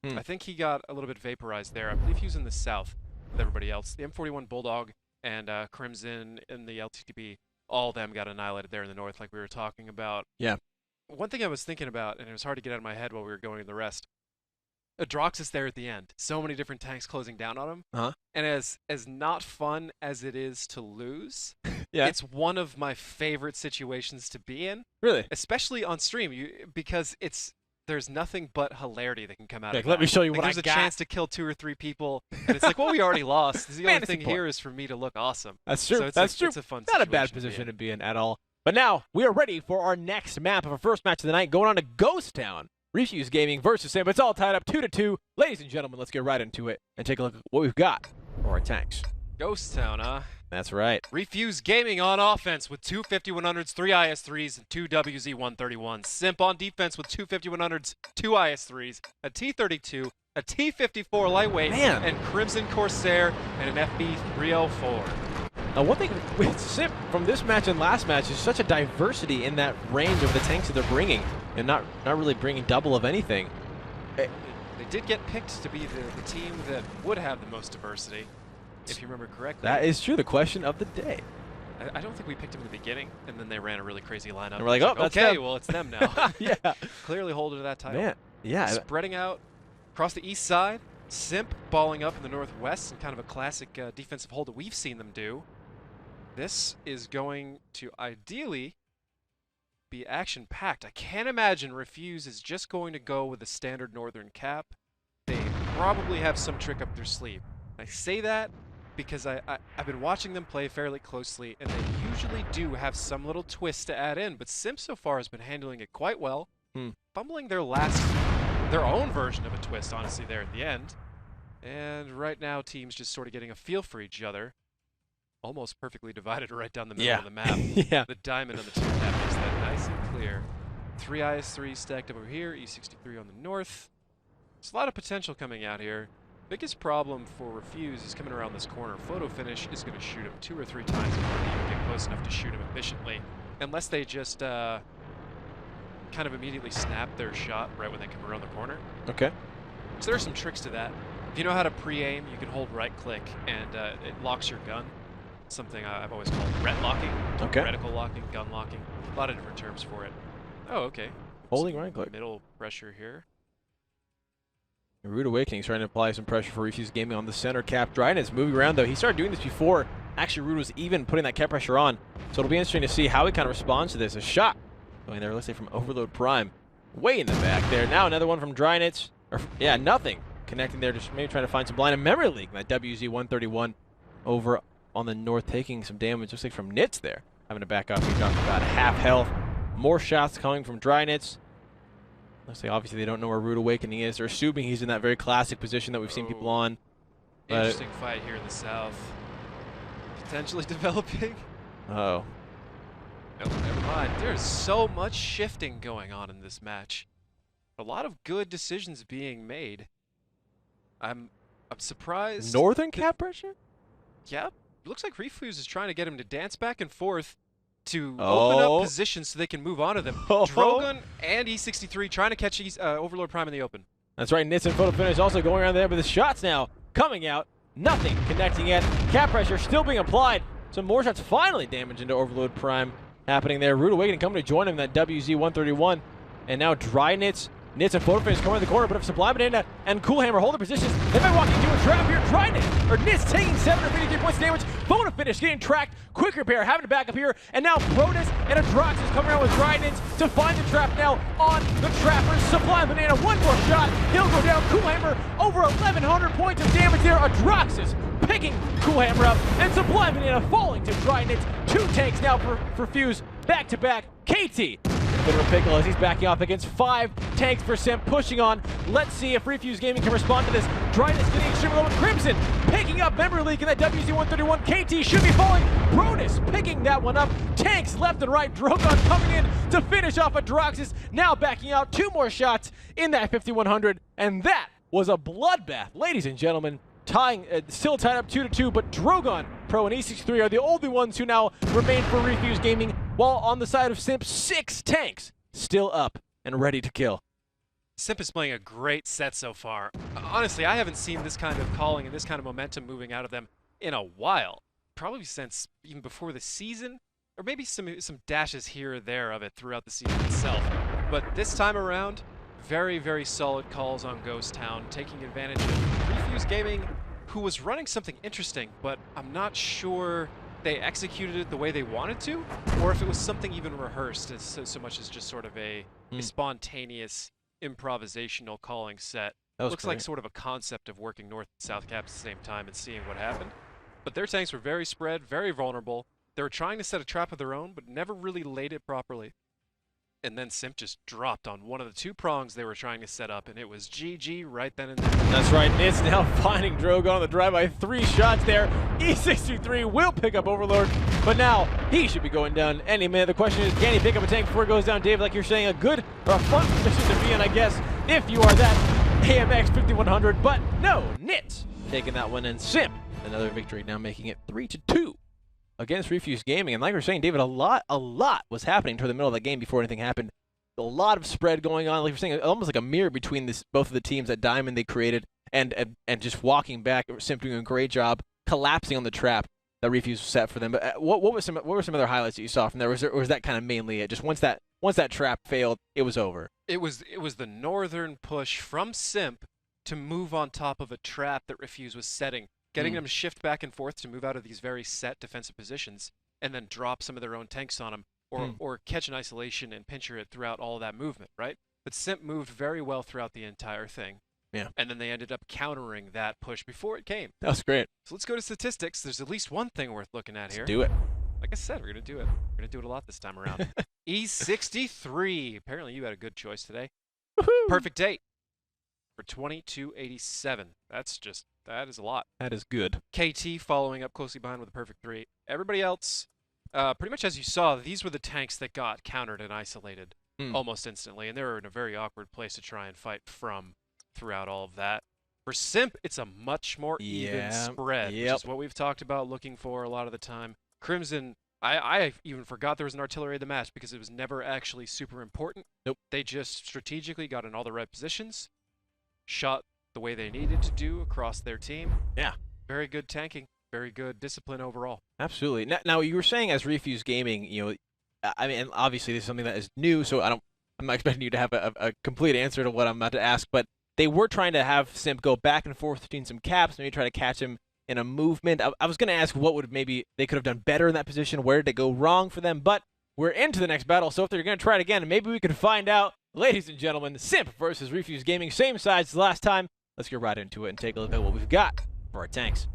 I think he got a little bit vaporized there. I believe he was in the south with everybody else. The M41 Bulldog and Crimson in the LTTB, all of them got annihilated there in the north like we were talking about. Yeah. One thing I was thinking about, and it was hard to get out of my head while we were going to the rest, Adroxus there at the end. So many different tanks closing down on him. And as not fun as it is to lose, it's one of my favorite situations to be in. Really? Especially on stream, because there's nothing but hilarity that can come out of that. Let me show you what I got. There's a chance to kill 2 or 3 people, and it's like, well, we already lost. The only thing here is for me to look awesome. That's true. So That's true. It's a fun Not a bad position to be in at all. But now, we are ready for our next map of our first match of the night, going on to Ghost Town. Refuse Gaming versus Simp. It's all tied up 2-2. Ladies and gentlemen, let's get right into it and take a look at what we've got for our tanks. Ghost Town, huh? That's right. Refuse Gaming on offense with 2 5100s, 3 IS3s, and 2 WZ131s. Simp on defense with 2 5100s, 2 IS3s, a T32, a T54 lightweight, and Crimson Corsair, and an FB304. Now, one thing with Simp from this match and last match is such a diversity in that range of the tanks that they're bringing, and not really bringing double of anything. They did get picked to be the team that would have the most diversity. If you remember correctly. That is true. The question of the day. I don't think we picked them in the beginning, and then they ran a really crazy lineup. And we're like, oh, that's okay, them. Well, it's them now. Yeah. Clearly holding to that title. Man, yeah. Spreading out across the east side. Simp balling up in the northwest, and kind of a classic defensive hold that we've seen them do. This is going to ideally be action-packed. I can't imagine Refuse is just going to go with a standard northern cap. They probably have some trick up their sleeve. I say that because I've been watching them play fairly closely, and they usually do have some little twist to add in, but Simp so far has been handling it quite well, fumbling their own version of a twist, honestly, there at the end. And right now, teams just sort of getting a feel for each other. Almost perfectly divided right down the middle of the map. The diamond on the 2 map makes that nice and clear. 3 IS3 stacked up over here, E63 on the north. There's a lot of potential coming out here. Biggest problem for Refuse is coming around this corner. Photo Finish is going to shoot him 2 or 3 times before they even get close enough to shoot him efficiently. Unless they just kind of immediately snap their shot right when they come around the corner. Okay. So there are some tricks to that. If you know how to pre-aim, you can hold right-click and it locks your gun. Something I've always called ret locking, reticle locking, gun locking. A lot of different terms for it. Oh, okay. Holding right-click. Middle pressure here. Rude Awakening trying to apply some pressure for Refuse Gaming on the center cap. Dryness moving around, though. He started doing this before. Actually, Rude was even putting that cap pressure on. So it'll be interesting to see how he kind of responds to this. A shot going there, let's say, from Overload Prime. Way in the back there. Now another one from Dryness. Yeah, nothing. Connecting there, just maybe trying to find some blind. And Memory League, that WZ-131 over on the north, taking some damage, looks like from Nits there. Having to back up. He dropped about half health. More shots coming from Dryness. Looks like obviously they don't know where Rude Awakening is. They're assuming he's in that very classic position that we've seen people on. Interesting fight here in the south. Potentially developing. Oh. No, never mind. There's so much shifting going on in this match. A lot of good decisions being made. I'm surprised. Northern cap pressure? Yeah. It looks like Refuse is trying to get him to dance back and forth to open up positions so they can move on to them. Drogon and E63 trying to catch Overlord Prime in the open. That's right. Nits and Photo Finish also going around there, but the shots now coming out. Nothing connecting yet. Cap pressure still being applied. Some more shots finally damage into Overlord Prime happening there. Rude Awakening coming to join him in that WZ-131. And now Dryness. Nits and Photo Finish coming to the corner, but if Sublime Banana and Cool Hammer hold their positions, they might walk into a trap here. Dryness, or Nits taking 753 points damage. Photo Finish getting tracked. Quick Repair having to back up here. And now Brodus and Adroxus coming around with Dryness to find the trap now on the Trappers. Sublime Banana, one more shot. He'll go down. Cool Hammer over 1,100 points of damage there. Adroxus picking Cool Hammer up. And Sublime Banana falling to Dryness. 2 tanks now for Fuse. Back to back. KT. Bit of a pickle as he's backing off against 5 tanks for Simp, pushing on. Let's see if Refuse Gaming can respond to this. Dryness getting extremely low with Crimson, picking up Memory Leak in that WZ-131. KT should be falling. Brodus picking that one up. Tanks left and right. Drogon coming in to finish off Adroxus. Now backing out. 2 more shots in that 5100. And that was a bloodbath, ladies and gentlemen. Still tied up 2-2, but Drogon Pro and E63 are the only ones who now remain for Refuse Gaming, while on the side of Simp, 6 tanks still up and ready to kill. Simp is playing a great set so far. Honestly, I haven't seen this kind of calling and this kind of momentum moving out of them in a while. Probably since even before the season, or maybe some dashes here or there of it throughout the season itself. But this time around, very, very solid calls on Ghost Town, taking advantage of Refuse Gaming, who was running something interesting, but I'm not sure they executed it the way they wanted to, or if it was something even rehearsed, so much as just sort of a spontaneous improvisational calling set. Looks like sort of a concept of working north and south caps at the same time and seeing what happened. But their tanks were very spread, very vulnerable. They were trying to set a trap of their own, but never really laid it properly. And then Simp just dropped on one of the 2 prongs they were trying to set up, and it was GG right then and there. That's right, Nits now finding Drogon on the drive by 3 shots there. E63 will pick up Overlord, but now he should be going down any minute. The question is, can he pick up a tank before it goes down? Dave, like you're saying, a good or a fun position to be in, I guess, if you are that AMX 5100. But no, Nits taking that one, and Simp, another victory, now making it 3-2. Against Refuse Gaming. And like we were saying, David, a lot was happening toward the middle of that game before anything happened. A lot of spread going on. Like we're saying, almost like a mirror between both of the teams that Diamond they created and just walking back, Simp doing a great job collapsing on the trap that Refuse set for them. But what were some other highlights that you saw from there? Or was that kind of mainly it? Just once that trap failed, it was over. It was the northern push from Simp to move on top of a trap that Refuse was setting. Getting them to shift back and forth to move out of these very set defensive positions and then drop some of their own tanks on them or catch an isolation and pincher it throughout all of that movement, right? But Simp moved very well throughout the entire thing. Yeah. And then they ended up countering that push before it came. That was great. So let's go to statistics. There's at least one thing worth looking at here. Let's do it. Like I said, we're going to do it. We're going to do it a lot this time around. E63. Apparently you had a good choice today. Woohoo! Perfect date for 2287. That is a lot. That is good. KT following up closely behind with a perfect 3. Everybody else, pretty much as you saw, these were the tanks that got countered and isolated almost instantly, and they were in a very awkward place to try and fight from. throughout all of that. For SIMP, it's a much more even spread, which is what we've talked about looking for a lot of the time. Crimson, I even forgot there was an artillery of the match because it was never actually super important. Nope. They just strategically got in all the right positions, shot the way they needed to do across their team. Yeah. Very good tanking, very good discipline overall. Absolutely. Now you were saying as Refuse Gaming, I mean, obviously this is something that is new, so I'm not expecting you to have a complete answer to what I'm about to ask, but they were trying to have SIMP go back and forth between some caps, maybe try to catch him in a movement. I was going to ask what would maybe they could have done better in that position. Where did it go wrong for them? But we're into the next battle, so if they're going to try it again, maybe we can find out. Ladies and gentlemen, SIMP versus Refuse Gaming, same size as last time. Let's get right into it and take a look at what we've got for our tanks.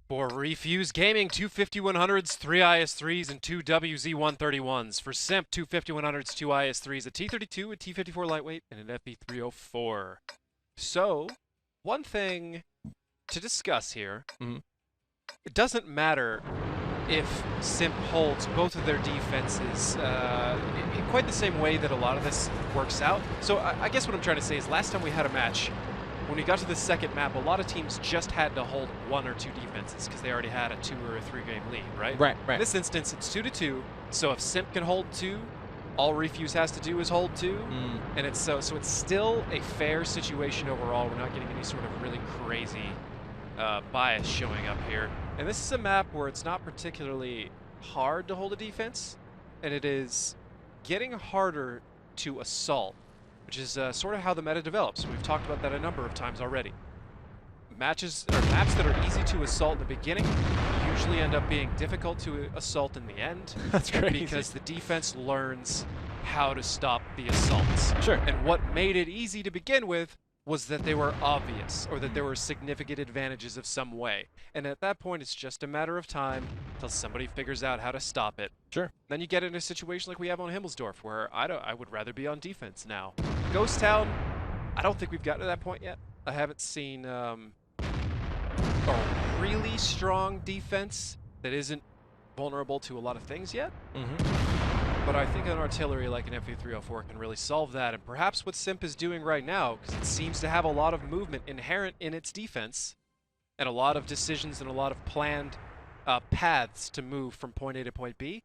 For Refuse Gaming, 2 5100s, 3 IS-3s, and 2 WZ-131s. For SIMP, 2 5100s, 2 IS-3s, a T-32, a T-54 lightweight, and an FE-304. So, one thing to discuss here, it doesn't matter if SIMP holds both of their defenses in quite the same way that a lot of this works out. So I guess what I'm trying to say is last time we had a match, when we got to the second map, a lot of teams just had to hold 1 or 2 defenses because they already had a 2 or a 3 game lead, right? Right. In this instance, it's 2-2. So if SIMP can hold 2, all Refuse has to do is hold 2, and it's so it's still a fair situation overall. We're not getting any sort of really crazy bias showing up here. And this is a map where it's not particularly hard to hold a defense, and it is getting harder to assault, which is sort of how the meta develops. We've talked about that a number of times already. Maps that are easy to assault in the beginning usually end up being difficult to assault in the end. That's crazy. Because the defense learns how to stop the assaults. Sure. And what made it easy to begin with was that they were obvious, or that there were significant advantages of some way. And at that point, it's just a matter of time until somebody figures out how to stop it. Sure. Then you get in a situation like we have on Himmelsdorf, where I would rather be on defense now. Ghost Town, I don't think we've gotten to that point yet. I haven't seen a really strong defense that isn't vulnerable to a lot of things yet. But I think an artillery like an FE-304 can really solve that, and perhaps what SIMP is doing right now, because it seems to have a lot of movement inherent in its defense, and a lot of decisions and a lot of planned paths to move from point A to point B,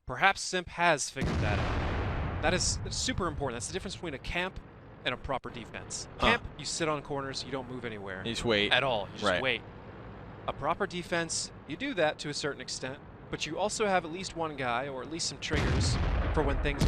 perhaps SIMP has figured that out. That's super important. That's the difference between a camp and a proper defense. Camp, you sit on corners, you don't move anywhere. You just wait. At all. You just wait. A proper defense, you do that to a certain extent, but you also have at least one guy, or at least some triggers, for when things,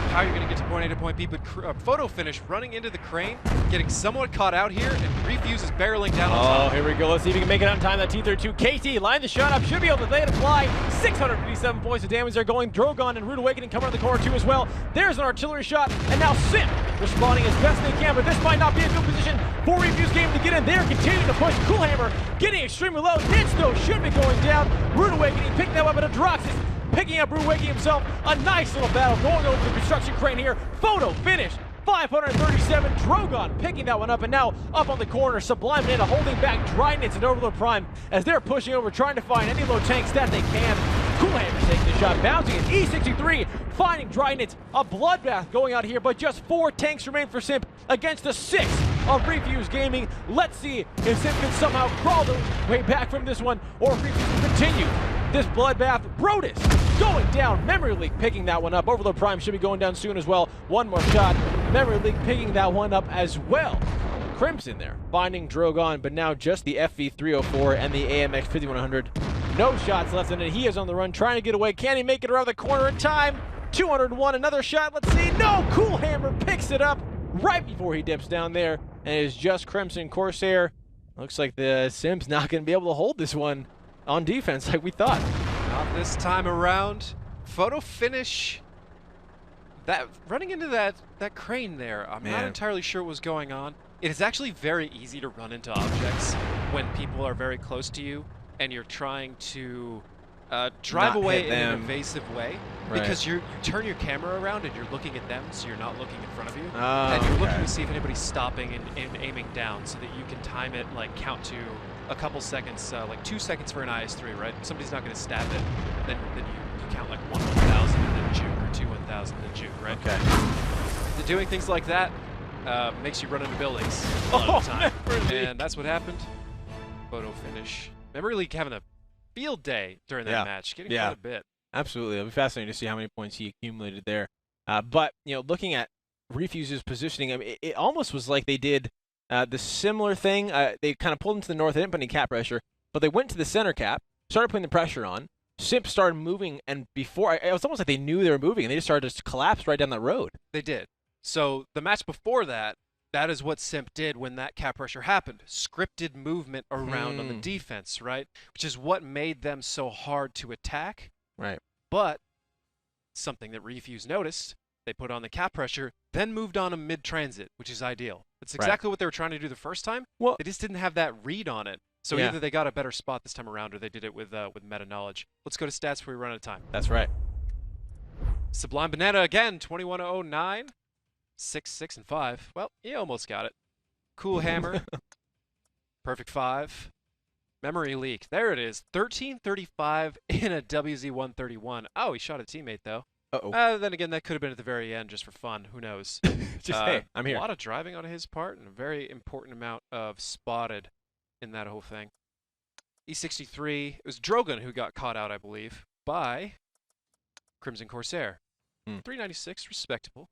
how you're going to get to point A to point B, but photo finish running into the crane, getting somewhat caught out here, and Refuse is barreling down on top. Oh, here we go. Let's see if we can make it on time. That T-32. KT line the shot up. Should be able to lay it fly. 657 points of damage there going. Drogon and Rude Awakening coming around the corner too as well. There's an artillery shot, and now SIMP responding as best they can, but this might not be a good position for Refuse Game to get in there. Continuing to push. Coolhammer getting extremely low. Hits though should be going down. Rude Awakening picking that up at Adroxus. Picking up Rude Awakening himself. A nice little battle going over the construction crane here. Photo finish. 537. Drogon picking that one up, and now up on the corner. Sublime Banana holding back Drydenitz and Overlord Prime as they're pushing over, trying to find any low tanks that they can. Coolhammer taking the shot, bouncing at E63, finding Drydenitz. A bloodbath going out here, but just 4 tanks remain for SIMP against the 6 of Refuse Gaming. Let's see if SIMP can somehow crawl their way back from this one, or if Refuse can continue this bloodbath. Brodus going down. Memory Leak picking that one up. Overlord Prime should be going down soon as well. One more shot. Memory Leak picking that one up as well. Crimson there, finding Drogon, but now just the FE-304 and the AMX 5100. No shots left in it. He is on the run, trying to get away. Can he make it around the corner in time? 201, another shot. Let's see. No! Coolhammer picks it up right before he dips down there, and it is just Crimson Corsair. Looks like the SIMP's not going to be able to hold this one on defense like we thought. Not this time around. Photo finish. That running into that crane there, I'm not entirely sure what was going on. It is actually very easy to run into objects when people are very close to you and you're trying to drive away in an evasive way, because you turn your camera around and you're looking at them, so you're not looking in front of you, and you're looking to see if anybody's stopping and aiming down, so that you can time it, like count to a couple seconds, like 2 seconds for an IS-3, right? If somebody's not going to stab it, then you count like 1/1000 and then juke, or 2/1000 and juke, right? Okay. Doing things like that, makes you run into buildings a lot of the time. Memory And that's what happened. Photo finish. Memory League having a field day during that match, getting quite a bit. Absolutely. It'll be fascinating to see how many points he accumulated there. But, looking at Refuse's positioning, I mean, it almost was like they did the similar thing. They kind of pulled into the north, they didn't put any cap pressure, but they went to the center cap, started putting the pressure on. SIMP started moving, and before, it was almost like they knew they were moving, and they just started to collapse right down the road. They did. So the match before that, that is what SIMP did when that cap pressure happened. Scripted movement around on the defense, right? Which is what made them so hard to attack. Right. But something that Refuse noticed, they put on the cap pressure, then moved on a mid-transit, which is ideal. That's exactly what they were trying to do the first time. Well, they just didn't have that read on it. So either they got a better spot this time around, or they did it with meta-knowledge. Let's go to stats before we run out of time. That's right. Sublime Banana again, 21-09. 6, 6, and 5. Well, you almost got it. Cool Hammer. Perfect 5. Memory Leak. There it is. 1335 in a WZ-131. Oh, he shot a teammate, though. Uh-oh. Then again, that could have been at the very end just for fun. Who knows? Hey, I'm here. A lot of driving on his part and a very important amount of spotted in that whole thing. E63. It was Drogon who got caught out, I believe, by Crimson Corsair. 396, respectable,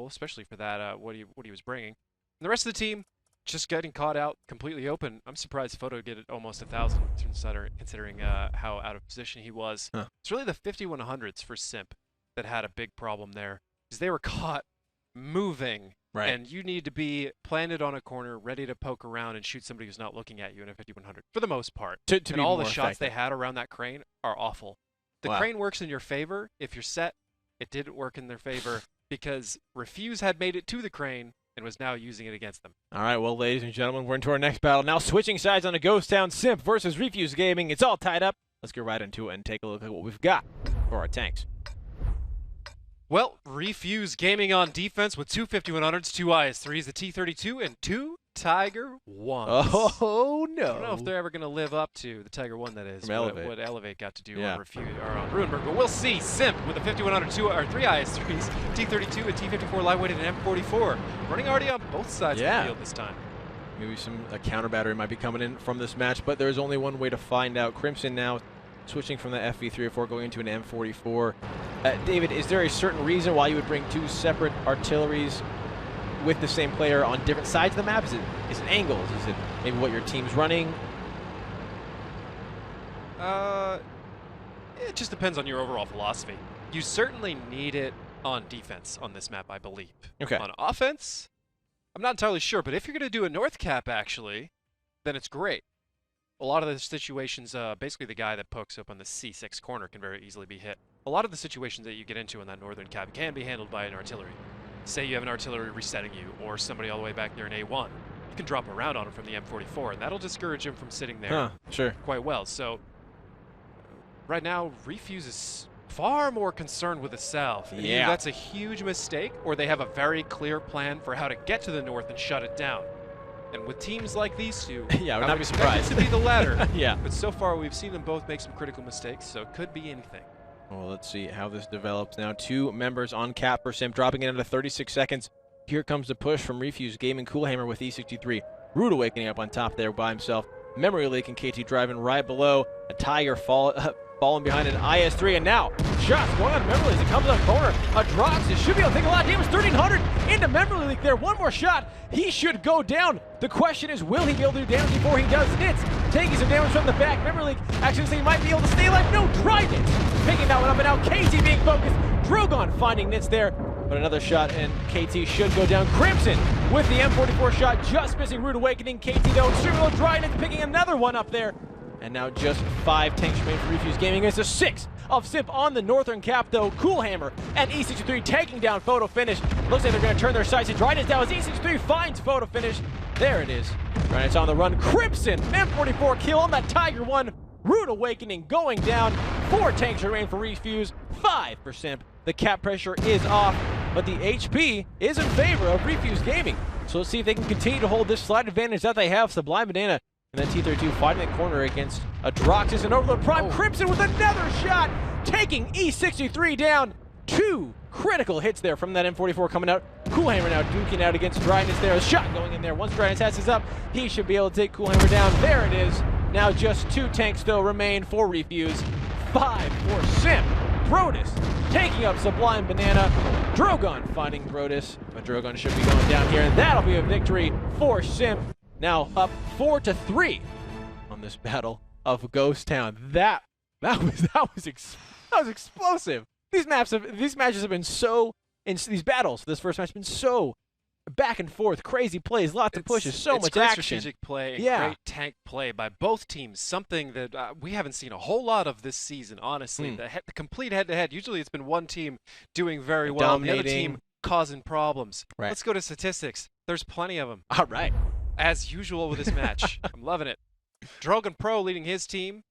especially for that what he was bringing. And the rest of the team just getting caught out completely open. I'm surprised Photo did it almost 1,000, considering how out of position he was. It's really the 5100s for SIMP that had a big problem there, because they were caught moving, and you need to be planted on a corner, ready to poke around and shoot somebody who's not looking at you in a 5100 for the most part. And all the shots they had around that crane are awful. The crane works in your favor if you're set. It didn't work in their favor because Refuse had made it to the crane and was now using it against them. All right, well, ladies and gentlemen, we're into our next battle. Now switching sides on a Ghost Town SIMP versus Refuse Gaming. It's all tied up. Let's get right into it and take a look at what we've got for our tanks. Well, Refuse Gaming on defense with two 5100s, two IS-3s, the T-32, and two Tiger 1s. Oh, no. I don't know if they're ever going to live up to the Tiger 1, that is, what Elevate got to do on Refuse, or on Ruinberg. But we'll see. SIMP with a 5100, three IS-3s, T-32, and T-54 lightweighted and M44. Running already on both sides of the field this time. Maybe a counter battery might be coming in from this match, but there's only one way to find out. Crimson now switching from the FV304 going into an M44. David, is there a certain reason why you would bring two separate artilleries with the same player on different sides of the map? Is it angles? Is it maybe what your team's running? It just depends on your overall philosophy. You certainly need it on defense on this map, I believe. Okay. On offense, I'm not entirely sure, but if you're going to do a north cap, actually, then it's great. A lot of the situations, basically the guy that pokes up on the C6 corner can very easily be hit. A lot of the situations that you get into in that northern cap can be handled by an artillery. Say you have an artillery resetting you, or somebody all the way back there in A1. You can drop around on him from the M44, and that'll discourage him from sitting there quite well. So right now, Refuse is far more concerned with the south. And either that's a huge mistake, or they have a very clear plan for how to get to the north and shut it down. And with teams like these two, I would not be surprised. It to be the latter. Yeah. But so far, we've seen them both make some critical mistakes, so it could be anything. Well, let's see how this develops now. Two members on cap for SIMP, dropping it into 36 seconds. Here comes the push from Refuse Gaming. Coolhammer with E63. Rude Awakening up on top there by himself. Memory Leak and KT driving right below. A Tiger falling behind an IS-3, and now shots going on Memory Leak. It comes on the corner. Drops it. Should be able to take a lot of damage. 1,300 into Memory Leak there. One more shot. He should go down. The question is, will he be able to do damage before he does? Nits taking some damage from the back. Memory Leak actually saying he might be able to stay alive. No, Trident picking that one up, and now KT being focused. Drogon finding Nits there, but another shot, and KT should go down. Crimson with the M44 shot, just missing Rude Awakening. KT though, extremely low. Trident picking another one up there. And now just 5 tanks remain for Refuse Gaming. It's a 6 of SIMP on the northern cap, though. Coolhammer and E63 taking down Photo Finish. Looks like they're going to turn their sights and Trident's down as E63 finds Photo Finish. There it is. Trident's on the run. Crimson, M44 kill on that Tiger 1. Rude Awakening going down. 4 tanks remain for Refuse, 5 for SIMP. The cap pressure is off, but the HP is in favor of Refuse Gaming. So let's see if they can continue to hold this slight advantage that they have. Sublime Banana and then T-32 fighting the corner against Adroxus and Overload Prime. Crimson with another shot, taking E63 down. 2 critical hits there from that M44 coming out. Coolhammer now duking out against Dryness there. A shot going in there. Once Dryness has his up, he should be able to take Coolhammer down. There it is. Now just 2 tanks though remain for Refuse. 5 for Simp. Brodus taking up Sublime Banana. Drogon finding Brodus, but Drogon should be going down here, and that'll be a victory for Simp. Now up 4-3 on this battle of Ghost Town. That was explosive. These matches have been so, these battles, this first match has been so back and forth, crazy plays, lots of pushes, so much great action. Strategic play and great tank play by both teams, something that we haven't seen a whole lot of this season, honestly. The complete head-to-head, usually it's been one team doing very well, and the other team causing problems. Right. Let's go to statistics. There's plenty of them. All right. As usual with this match. I'm loving it. Drogon Pro leading his team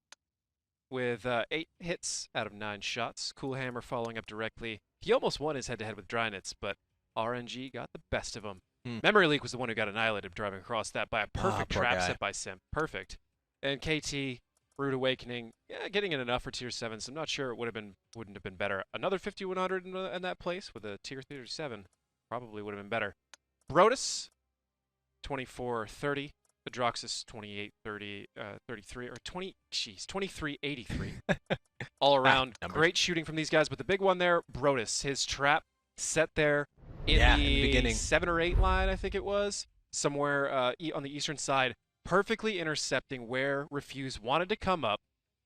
with 8 hits out of 9 shots. Coolhammer following up directly. He almost won his head-to-head with Dryness, but RNG got the best of him. Memory Leak was the one who got annihilated driving across that by a perfect trap set by Simp. Perfect. And KT, Rude Awakening, getting in enough for tier 7, so I'm not sure it wouldn't have been better. Another 5100 in that place with a tier 7 probably would have been better. Brodus, 2430. Bedroxus, 2833 or 2383. All around, great shooting from these guys, but the big one there, Brodus, his trap set there in the beginning 7 or 8 line, I think it was, somewhere on the eastern side, perfectly intercepting where Refuse wanted to come up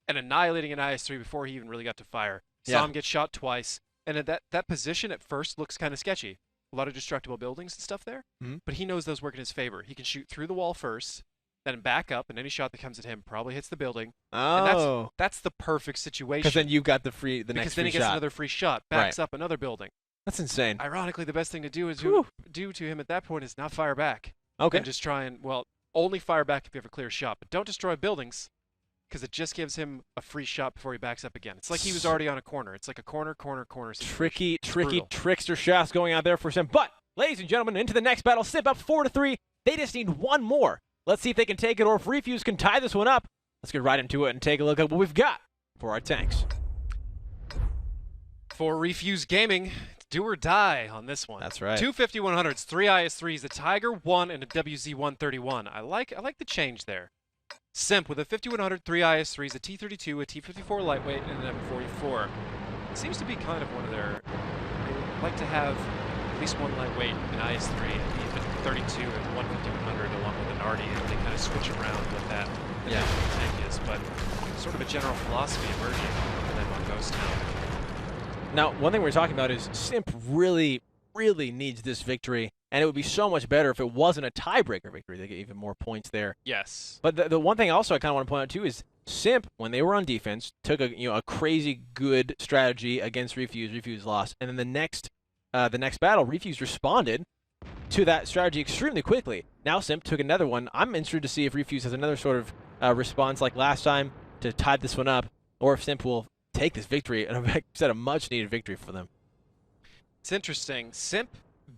and annihilating an IS-3 before he even really got to fire. Saw him get shot twice, and that position at first looks kind of sketchy. A lot of destructible buildings and stuff there, but he knows those work in his favor. He can shoot through the wall first, then back up, and any shot that comes at him probably hits the building. And that's the perfect situation. Because then you've got the next free shot. Because then he gets another free shot, backs up another building. That's insane. Ironically, the best thing to do to him at that point is not fire back. Okay. And just try and, only fire back if you have a clear shot, but don't destroy buildings, because it just gives him a free shot before he backs up again. It's like he was already on a corner. It's like a corner situation. Tricky trickster shots going out there for Simp. But, ladies and gentlemen, into the next battle. Simp up 4-3. They just need one more. Let's see if they can take it, or if Refuse can tie this one up. Let's get right into it and take a look at what we've got for our tanks. For Refuse Gaming, do or die on this one. That's right. 2 5100s, 3 IS-3s, a Tiger 1, and a WZ-131. I like the change there. Simp with a 5100, 3 IS-3s, a T-32, a T-54 lightweight, and an M44. It seems to be kind of one of their... They like to have at least one lightweight, an IS-3, even 32 and 15100 along with an RD, and they kind of switch around with that. Tank is, but sort of a general philosophy emerging for them on Ghost Town. Now, one thing we're talking about is Simp really needs this victory, and it would be so much better if it wasn't a tiebreaker victory. They get even more points there. Yes. But the one thing also I kind of want to point out too is Simp, when they were on defense, took a crazy good strategy against Refuse. Refuse lost, and then the next battle, Refuse responded to that strategy extremely quickly. Now Simp took another one. I'm interested to see if Refuse has another sort of response like last time to tie this one up, or if Simp will take this victory and set a much-needed victory for them. It's interesting. Simp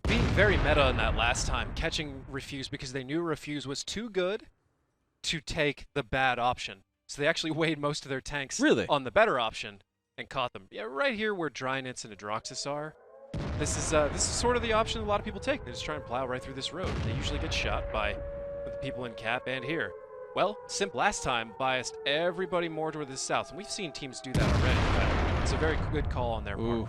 being very meta in that last time, catching Refuse because they knew Refuse was too good to take the bad option. So they actually weighed most of their tanks on the better option and caught them. Yeah, right here where Dryness and Adroxus are. This is sort of the option a lot of people take. They just try and plow right through this road. They usually get shot by the people in cap and here. Well, Simp last time biased everybody more toward the south, and we've seen teams do that already, but it's a very good call on their part.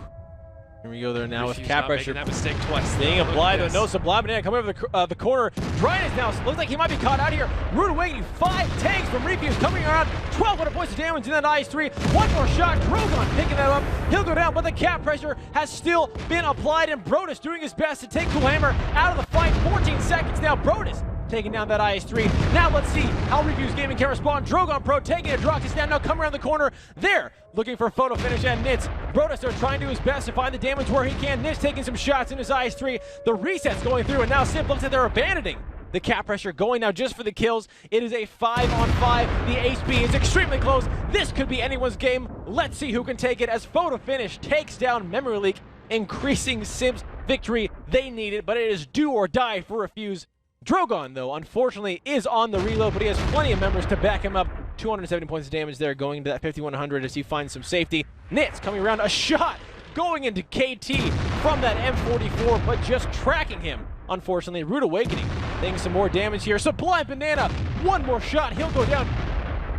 Here we go there now Refuse with cap pressure. That mistake twice. Being applied, though, no Sublime Banana coming over the corner. Dryness now looks like he might be caught out here. Rude Awakening, 5 tanks from Refuse coming around. 1,200 points of damage in that IS-3. One more shot. Drogon picking that up. He'll go down, but the cap pressure has still been applied, and Brodus doing his best to take Coolhammer out of the fight. 14 seconds now. Brodus taking down that IS-3. Now let's see how Refuse Gaming can respond. Drogon Pro taking a Adroxus down. Now come around the corner there, looking for photo finish, and Nitz. Brodus are trying to do his best to find the damage where he can. Nitz taking some shots in his IS-3. The reset's going through, and now Simp looks like they're abandoning the cap pressure, going now just for the kills. It is a 5-on-5. The ace B is extremely close. This could be anyone's game. Let's see who can take it as photo finish takes down Memory Leak, increasing Simp's victory. They need it, but it is do or die for Refuse. Drogon, though, unfortunately, is on the reload, but he has plenty of members to back him up. 270 points of damage there, going to that 5100 as he finds some safety. Nitz coming around, a shot going into KT from that M44, but just tracking him. Unfortunately, Rude Awakening taking some more damage here. Sublime Banana, one more shot, he'll go down.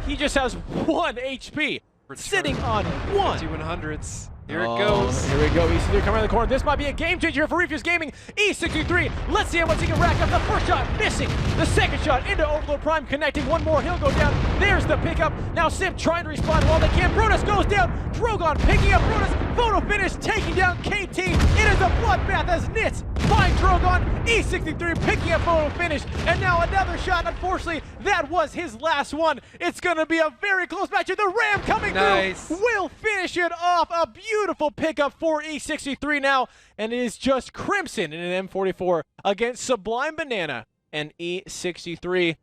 He just has 1 HP, sitting on 1. 100s. Here it goes. Here we go. EC3 coming around the corner. This might be a game changer for Refuse Gaming. E63. Let's see how much he can rack up. The first shot missing. The second shot into Overlord Prime connecting. One more. He'll go down. There's the pickup. Now Simp trying to respond while they can. Brutus goes down. Drogon picking up Brutus. Photo finish taking down KT. It is a bloodbath as Nits find Drogon. E63 picking up photo finish. And now another shot. Unfortunately, that was his last one. It's going to be a very close match. The Ram coming through will finish it off. A beautiful pickup for E63 now. And it is just Crimson in an M44 against Sublime Banana and E63.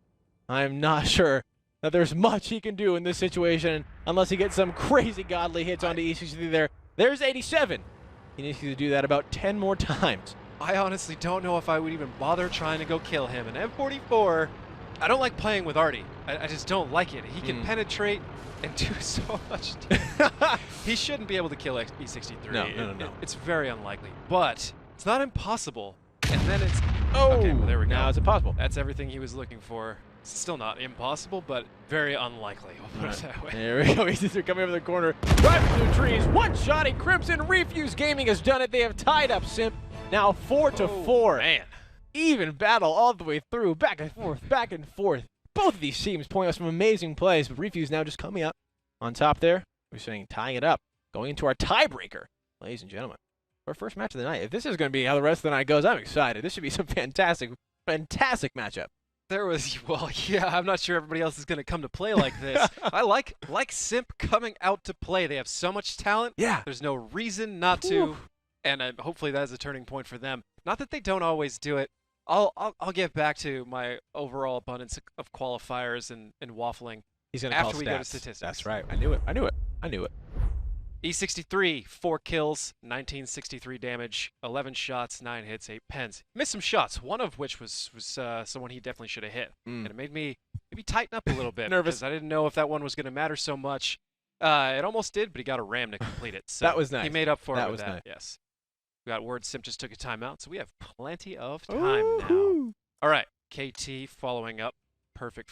I'm not sure that there's much he can do in this situation unless he gets some crazy godly hits onto E63 there. There's 87. He needs to do that about 10 more times. I honestly don't know if I would even bother trying to go kill him. An M44, I don't like playing with Artie. I just don't like it. He can penetrate and do so much damage. He shouldn't be able to kill E63. No. It's very unlikely. But it's not impossible. And then it's... Okay, well, there we go. Now it's impossible. That's everything he was looking for. It's still not impossible, but very unlikely. We'll put it that way. There we go. They're coming over the corner. Driving through the trees. One-shotting Crimson. Refuse Gaming has done it. They have tied up Simp. Now 4-4. Man. Even battle all the way through. Back and forth. Back and forth. Both of these teams pulling out some amazing plays, but Refuse now just coming up on top there. We're saying tying it up. Going into our tiebreaker, ladies and gentlemen. Our first match of the night. If this is going to be how the rest of the night goes, I'm excited. This should be some fantastic matchup. There was, well, yeah, I'm not sure everybody else is going to come to play like this. I like Simp coming out to play. They have so much talent. Yeah. There's no reason not to, and hopefully that is a turning point for them. Not that they don't always do it. I'll get back to my overall abundance of qualifiers and waffling. He's going to after call we stats. go to statistics. That's right. I knew it. E63, 4 kills, 1963 damage, 11 shots, 9 hits, 8 pens. Missed some shots, one of which was someone he definitely should have hit. And it made me maybe tighten up a little bit. Nervous. Because I didn't know if that one was going to matter so much. It almost did, but he got a ram to complete it. So that was nice. He made up for it with that, nice. yes. We got word Simp just took a timeout, so we have plenty of time now. All right, KT following up. Perfect.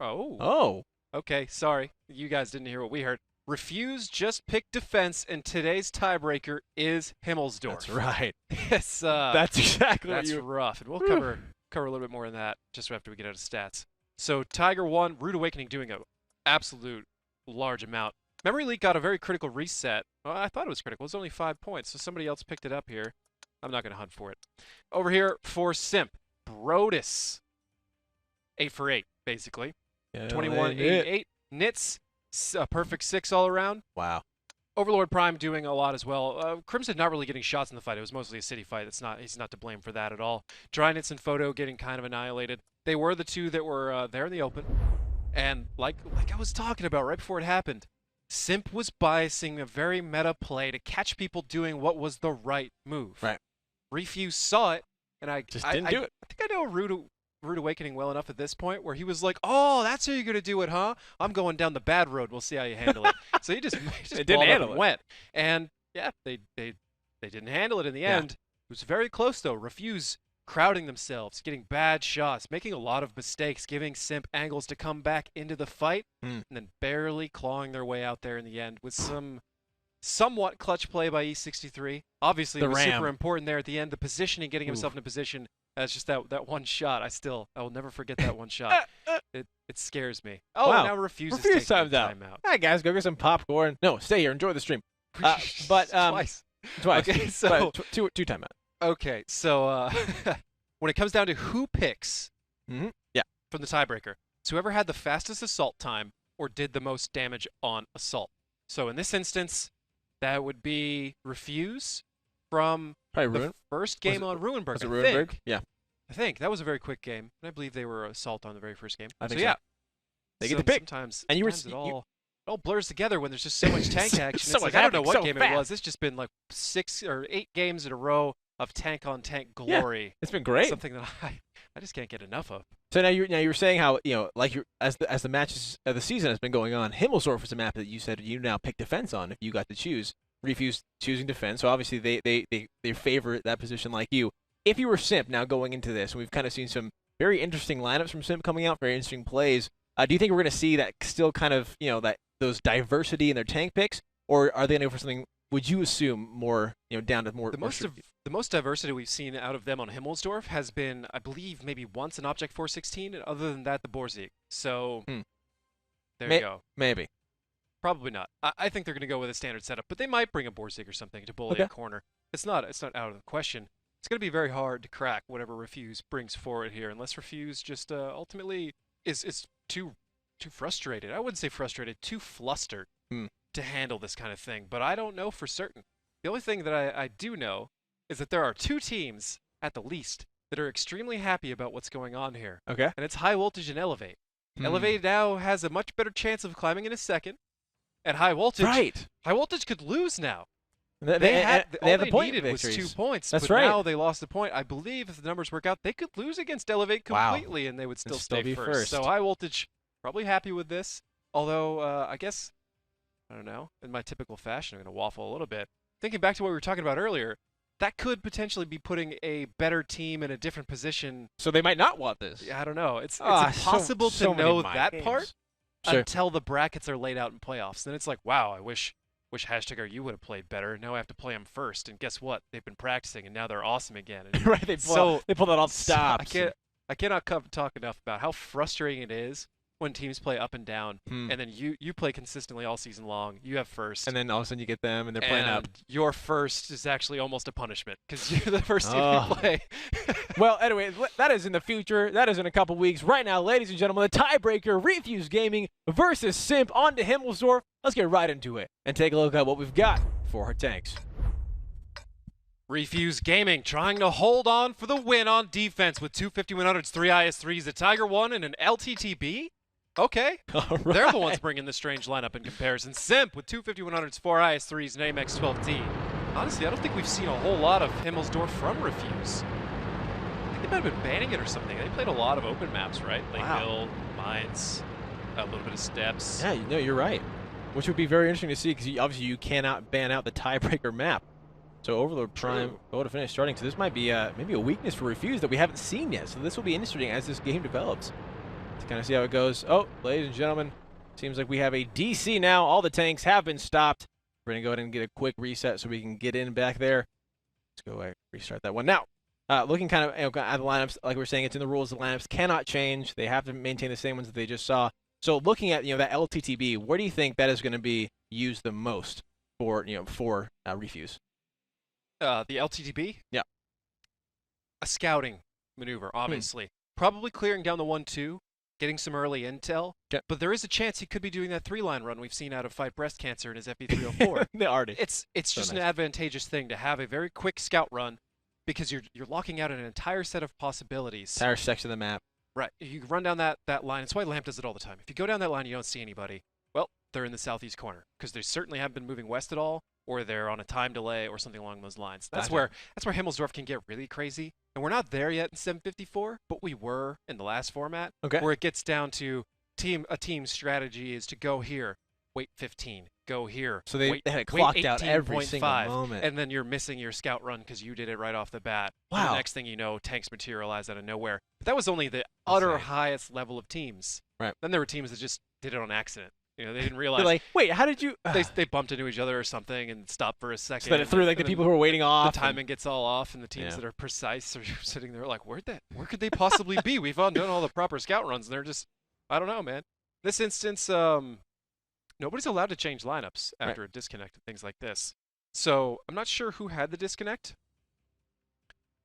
Okay, sorry. You guys didn't hear what we heard. Refuse just picked defense, and today's tiebreaker is Himmelsdorf. That's right. Yes, that's exactly that's what you... rough, and we'll cover a little bit more in that just after we get out of stats. So Tiger won, Rude Awakening doing an absolute large amount. Memory Leak got a very critical reset. Well, I thought it was critical. It was only 5 points, so somebody else picked it up here. I'm not going to hunt for it. Over here for Simp, Brodus, 8 for 8, basically. 21-88. Nits, a perfect 6 all around. Wow. Overlord Prime doing a lot as well. Crimson not really getting shots in the fight. It was mostly a city fight. He's not to blame for that at all. Dry Nits and Photo getting kind of annihilated. They were the two that were there in the open. And like I was talking about right before it happened, Simp was biasing a very meta play to catch people doing what was the right move. Right. Refuse saw it, and I just didn't do it. I think I know Rude Awakening well enough at this point where he was like, "Oh, that's how you're gonna do it, huh? I'm going down the bad road. We'll see how you handle it." So he just didn't handle it. Went, and yeah, they didn't handle it in the end. It was very close though. Refuse crowding themselves, getting bad shots, making a lot of mistakes, giving Simp angles to come back into the fight, and then barely clawing their way out there in the end with some somewhat clutch play by E63. Obviously, it was super important there at the end. The positioning, getting himself in a position. That's just that one shot. I will never forget that one shot. It scares me. Oh, wow. Now Refuse time's out. All right, guys, go get some popcorn. No, stay here. Enjoy the stream. Twice. Okay, so two timeout. Okay, so when it comes down to who picks from the tiebreaker, it's whoever had the fastest assault time or did the most damage on assault. So in this instance, that would be Refuse from the first game on Ruinberg. Was it Ruinberg? Yeah. I think that was a very quick game, and I believe they were assault on the very first game. I think so. Yeah, they get to pick. Sometimes and it all blurs together when there's just so much tank action. So it's I don't know what so game fast. it was. It's just been like 6 or 8 games in a row of tank on tank glory. Yeah, it's been great. Something that I just can't get enough of. So now you were saying how as the matches of the season has been going on, Himmelsdorf was a map that you said you now pick defense on if you got to choose. Refuse choosing defense, so obviously they favor that position like you. If you were Simp now going into this, and we've kind of seen some very interesting lineups from Simp coming out, very interesting plays, do you think we're going to see that still kind of, that those diversity in their tank picks, or are they going to go for something, would you assume, more, down to more... The most diversity we've seen out of them on Himmelsdorf has been, I believe, maybe once an Object 416, and other than that, the Borzig. So, there you go. Maybe. Probably not. I think they're going to go with a standard setup, but they might bring a Borzig or something to bully a corner. It's not out of the question. It's going to be very hard to crack whatever Refuse brings forward here, unless Refuse just ultimately is too frustrated. I wouldn't say frustrated, too flustered to handle this kind of thing, but I don't know for certain. The only thing that I do know is that there are 2 teams, at the least, that are extremely happy about what's going on here. Okay. And it's High Voltage and Elevate. Elevate now has a much better chance of climbing in a second, and High Voltage... Right. High Voltage could lose now. All they point needed victories. was 2 points, That's but right. now they lost the point. I believe if the numbers work out, they could lose against Elevate completely, and they would still stay first. So High Voltage probably happy with this, although I guess, I don't know, in my typical fashion, I'm going to waffle a little bit. Thinking back to what we were talking about earlier, that could potentially be putting a better team in a different position. So they might not want this. Yeah, I don't know. It's impossible to know that games. part until the brackets are laid out in playoffs. Then it's like, wow, I wish #you would have played better. Now I have to play them first. And guess what? They've been practicing, and now they're awesome again. And right, they pulled out all the stops. I cannot talk enough about how frustrating it is when teams play up and down, and then you play consistently all season long. You have first. And then all of a sudden you get them, and they're playing up. Your first is actually almost a punishment, because you're the first team you play. Well, anyway, that is in the future. That is in a couple weeks. Right now, ladies and gentlemen, the tiebreaker, Refuse Gaming versus Simp on to Himmelsdorf. Let's get right into it and take a look at what we've got for our tanks. Refuse Gaming trying to hold on for the win on defense with 2 5100s, 3 IS3s, a Tiger 1, and an LTTB. Okay. Right. They're the ones bringing the strange lineup in comparison. Simp with 2 5100s, 4 IS3s, and AMX 12T. Honestly, I don't think we've seen a whole lot of Himmelsdorf from Refuse. I think they might have been banning it or something. They played a lot of open maps, right? Lakeville, Mines, a little bit of Steps. Yeah, you're right. Which would be very interesting to see, because obviously you cannot ban out the tiebreaker map. So Overlord Prime, go to finish starting. So this might be maybe a weakness for Refuse that we haven't seen yet. So this will be interesting as this game develops to kind of see how it goes. Oh, ladies and gentlemen, seems like we have a DC now. All the tanks have been stopped. We're going to go ahead and get a quick reset so we can get in back there. Let's go ahead and restart that one. Now, looking kind of at the lineups, like we were saying, it's in the rules. The lineups cannot change. They have to maintain the same ones that they just saw. So looking at that LTTB, where do you think that is going to be used the most for Refuse? The LTTB? Yeah. A scouting maneuver, obviously. Probably clearing down the 1-2, getting some early intel. Okay. But there is a chance he could be doing that 3-line run we've seen out of Fight Breast Cancer in his FE304. They already. It's just an advantageous thing to have a very quick scout run, because you're locking out an entire set of possibilities. Entire section of the map. Right. You run down that line. It's why Lamp does it all the time. If you go down that line and you don't see anybody, well, they're in the southeast corner, because they certainly haven't been moving west at all, or they're on a time delay or something along those lines. That's where Himmelsdorf can get really crazy. And we're not there yet in 754, but we were in the last format, where it gets down to a team strategy is to go here, wait 15, go here. So they had it clocked out every single 18.5, moment. and then you're missing your scout run because you did it right off the bat. Wow. And the next thing you know, tanks materialize out of nowhere. But that was only the utter highest level of teams. Right. Then there were teams that just did it on accident. They didn't realize. They're like, wait, how did you? They bumped into each other or something and stopped for a second. So that it threw the people who were waiting off. The timing gets all off, and the teams that are precise are sitting there like, where could they possibly be? We've all done all the proper scout runs, and they're just, I don't know, man. This instance, nobody's allowed to change lineups after a disconnect and things like this. So I'm not sure who had the disconnect,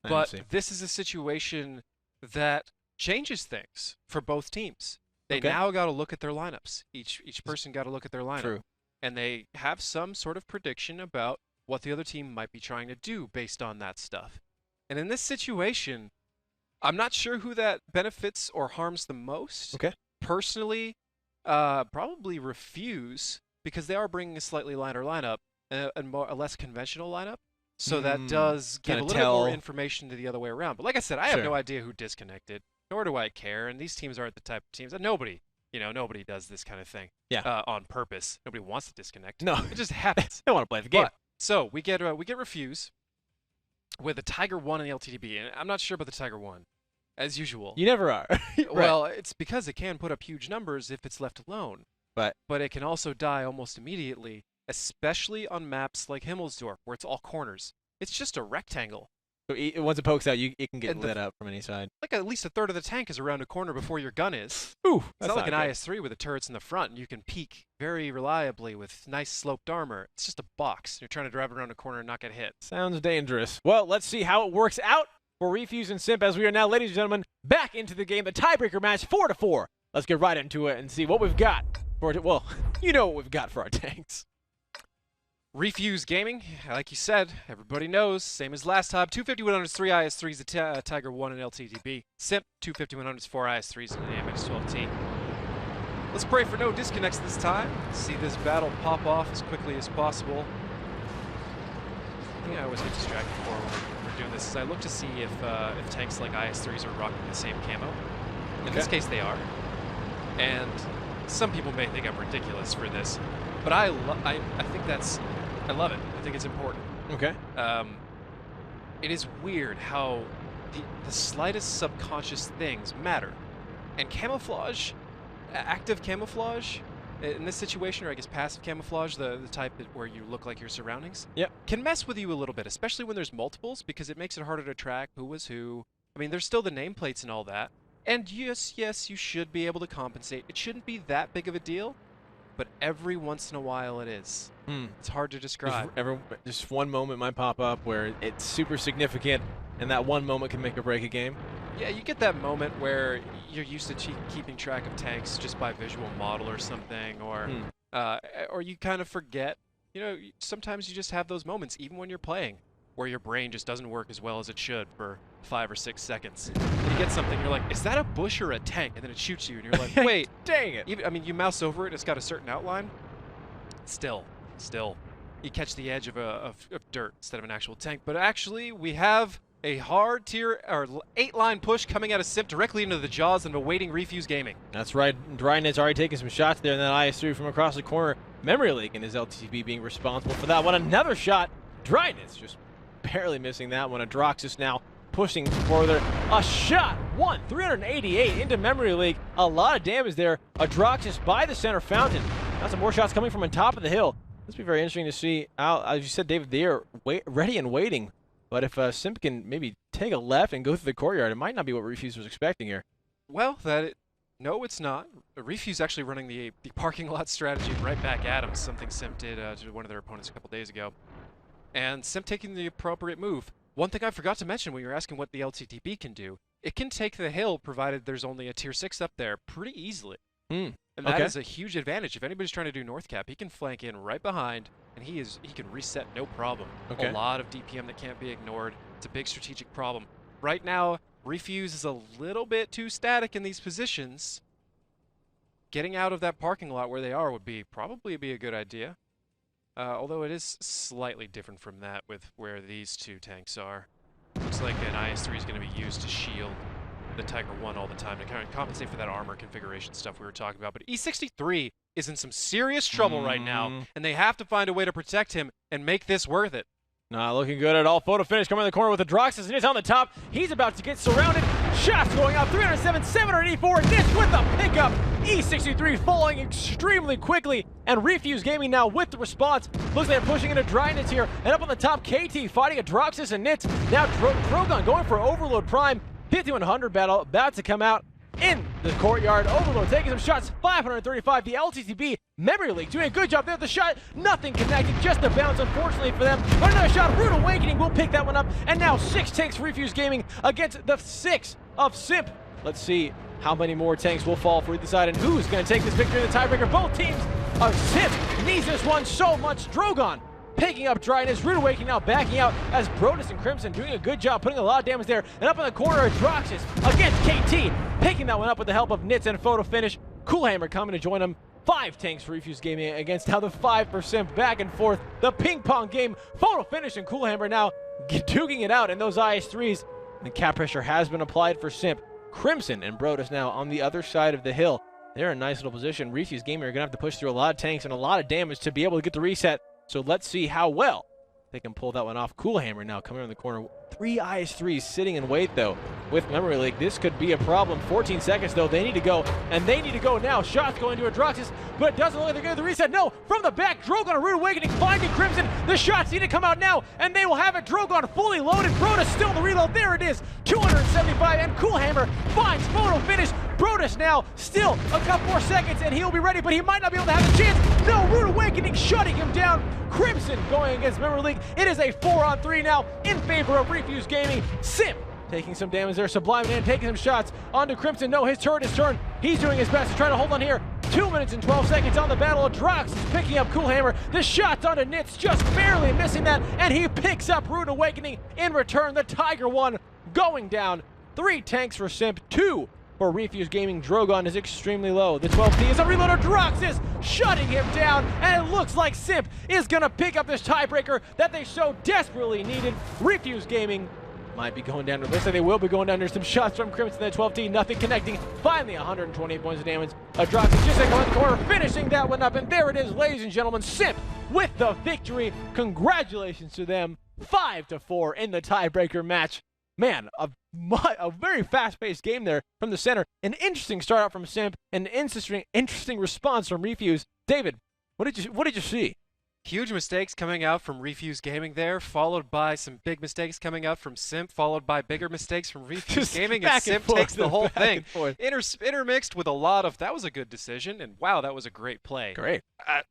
but this is a situation that changes things for both teams. They now got to look at their lineups. Each person got to look at their lineup. True. And they have some sort of prediction about what the other team might be trying to do based on that stuff. And in this situation, I'm not sure who that benefits or harms the most. Okay. Personally, probably Refuse, because they are bringing a slightly lighter lineup and a less conventional lineup. So that does give a little bit more information to the other way around. But like I said, I have no idea who disconnected. Nor do I care, and these teams aren't the type of teams that nobody does this kind of thing on purpose. Nobody wants to disconnect. No. It just happens. They want to play the game. But So we get Refuse with a Tiger 1 in the LTTB, and I'm not sure about the Tiger 1, as usual. You never are. Right. Well, it's because it can put up huge numbers if it's left alone. But it can also die almost immediately, especially on maps like Himmelsdorf, where it's all corners. It's just a rectangle. So once it pokes out, it can get lit up from any side. Like at least a third of the tank is around a corner before your gun is. Ooh, it's not like an IS-3 with the turrets in the front, and you can peek very reliably with nice sloped armor. It's just a box. You're trying to drive around a corner and not get hit. Sounds dangerous. Well, let's see how it works out for Refuse and Simp as we are now, ladies and gentlemen, back into the game. The tiebreaker match, 4-4. Let's get right into it and see what we've got for it. Well, you know what we've got for our tanks. Refuse Gaming, like you said, everybody knows, same as last time, 25100s, 3 IS-3s, a Tiger 1 in LTTB. Simp, 25100s, 4 IS-3s, and an AMX-12T. Let's pray for no disconnects this time. See this battle pop off as quickly as possible. I always get distracted when we're doing this, is I look to see if tanks like IS-3s are rocking the same camo. In this case, they are. And some people may think I'm ridiculous for this, but I think I love it. I think it's important. Okay. It is weird how the slightest subconscious things matter. And camouflage, active camouflage, in this situation, or I guess passive camouflage, the type where you look like your surroundings, can mess with you a little bit, especially when there's multiples, because it makes it harder to track who was who. I mean, there's still the nameplates and all that. And yes, you should be able to compensate. It shouldn't be that big of a deal, but every once in a while it is. It's hard to describe. Just one moment might pop up where it's super significant, and that one moment can make or break a game. Yeah, you get that moment where you're used to keeping track of tanks just by visual model or something, or you kind of forget. You know, sometimes you just have those moments, even when you're playing, where your brain just doesn't work as well as it should for 5 or 6 seconds. And you get something, you're like, is that a bush or a tank? And then it shoots you, and you're like, wait. Dang it. I mean, you mouse over it, it's got a certain outline. Still, you catch the edge of dirt instead of an actual tank. But actually, we have a hard tier, or 8-line push coming out of Simp directly into the jaws of awaiting Refuse Gaming. That's right. Drynet's already taking some shots there, and that IS-3 from across the corner. Memory Leak and his LTTB being responsible for that one. Another shot. Drynet's just barely missing that one. Adroxus now pushing further. A shot. 388 into Memory Leak. A lot of damage there. Adroxus by the center fountain. Now some more shots coming from on top of the hill. This will be very interesting to see. As you said, David, they are ready and waiting. But if Simp can maybe take a left and go through the courtyard, it might not be what Refuse was expecting here. Well, no, it's not. Refuse actually running the parking lot strategy right back at him, something Simp did to one of their opponents a couple days ago. And Simp taking the appropriate move. One thing I forgot to mention when you were asking what the LTTB can do, it can take the hill provided there's only a tier 6 up there pretty easily. And that is a huge advantage. If anybody's trying to do North Cap, he can flank in right behind, and he can reset no problem. A lot of DPM that can't be ignored. It's a big strategic problem. Right now, Refuse is a little bit too static in these positions. Getting out of that parking lot where they are would probably be a good idea. Although it is slightly different from that with where these two tanks are. Looks like an IS-3 is going to be used to shield the Tiger 1 all the time to kind of compensate for that armor configuration stuff we were talking about. But E63 is in some serious trouble right now, and they have to find a way to protect him and make this worth it. Not looking good at all. Photo finish coming in the corner with Adroxus, and he's on the top. He's about to get surrounded. Shots going out, 307, 784, and this with the pickup. E63 falling extremely quickly, and Refuse Gaming now with the response. Looks like they're pushing into Drynets here, and up on the top, KT fighting Adroxus and Nits. Now Drogon going for Overload Prime. 5100 battle about to come out in the courtyard. Overload taking some shots, 535. The LTTB Memory Leak doing a good job there. The shot, nothing connected, just a bounce, unfortunately for them. But another shot, Rude Awakening will pick that one up. And now 6 tanks for Refuse Gaming against the 6 of Simp. Let's see how many more tanks will fall for either side and who's going to take this victory in the tiebreaker. Both teams of Simp needs this one so much. Drogon picking up Dryness, Rude Awakening now backing out as Brodus and Crimson doing a good job putting a lot of damage there. And up in the corner, Adroxus against KT, picking that one up with the help of Nits and Photo Finish. Coolhammer coming to join him. 5 tanks for Refuse Gaming against now the 5% back and forth. The ping pong game. Photo Finish and Coolhammer now duking it out in those IS-3s. The cap pressure has been applied for Simp. Crimson and Brodus now on the other side of the hill. They're in a nice little position. Refuse Gaming are going to have to push through a lot of tanks and a lot of damage to be able to get the reset. So let's see how well They can pull that one off. Coolhammer now coming around the corner. 3 IS3s sitting in wait, though, with Memory League. This could be a problem. 14 seconds, though. They need to go, and they need to go now. Shots going to Adroxis, but it doesn't look like they're getting the reset. No, from the back, Drogon, a Rude Awakening, finding Crimson. The shots need to come out now, and they will have it. Drogon fully loaded. Broda still in the reload. There it is. 275, and Coolhammer finds photo finish. Brodus now still a couple more seconds, and he'll be ready, but he might not be able to have a chance. No, Rude Awakening shutting him down. Crimson going against Memory League. It is a 4-on-3 now in favor of Refuse Gaming. Simp taking some damage there. Sublime Man taking some shots onto Crimson. No, his turret is turned. He's doing his best to try to hold on here. 2 minutes and 12 seconds on the battle. Drox is picking up Coolhammer. The shots onto Nitz, just barely missing that, and he picks up Rude Awakening in return. The Tiger one going down. 3 tanks for Simp, 2 for Refuse Gaming. Drogon is extremely low. The 12T is a reloader. Drox is shutting him down, and it looks like Simp is going to pick up this tiebreaker that they so desperately needed. Refuse Gaming might be going down. It looks like they will be going down. There's some shots from Crimson. The 12T, nothing connecting. Finally, 128 points of damage. Drox is just going to the corner, finishing that one up, and there it is, ladies and gentlemen. Simp with the victory. Congratulations to them. 5-4 in the tiebreaker match. Man, a very fast-paced game there from the center. An interesting start out from Simp, an interesting response from Refuse. David, what did you see? Huge mistakes coming out from Refuse Gaming there, followed by some big mistakes coming out from Simp, followed by bigger mistakes from Refuse Gaming, and Simp takes the whole thing. Intermixed with a lot of, that was a good decision, and wow, that was a great play. Great.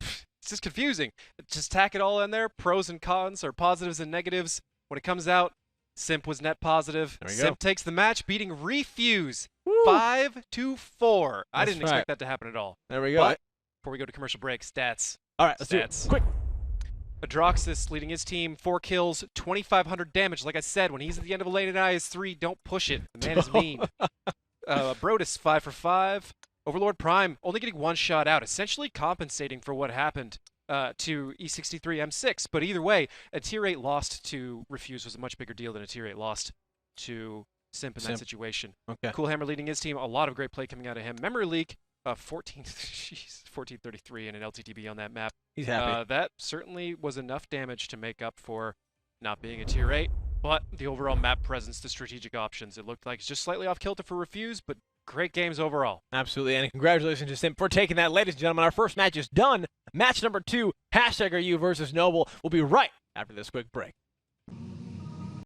It's just confusing. Just tack it all in there, pros and cons, or positives and negatives. When it comes out, Simp was net positive. Simp takes the match, beating Refuse 5-4. I didn't expect that to happen at all. There we go. But before we go to commercial break, stats. All right, let's do it. Quick. Adroxis leading his team, 4 kills, 2,500 damage. Like I said, when he's at the end of a lane in IS3, don't push it. The man is mean. Brodus, 5 for 5. Overlord Prime only getting 1 shot out, essentially compensating for what happened to E63 M6. But either way, a tier 8 lost to Refuse was a much bigger deal than a tier 8 lost to Simp in that situation. Okay. Coolhammer leading his team, a lot of great play coming out of him. Memory Leak, 1433 and an LTTB on that map. He's happy. That certainly was enough damage to make up for not being a tier 8, but the overall map presence, the strategic options, it looked like it's just slightly off kilter for Refuse, but great games overall. Absolutely, and congratulations to Simp for taking that. Ladies and gentlemen, our first match is done. Match number 2, #RU versus Noble. We'll be right after this quick break.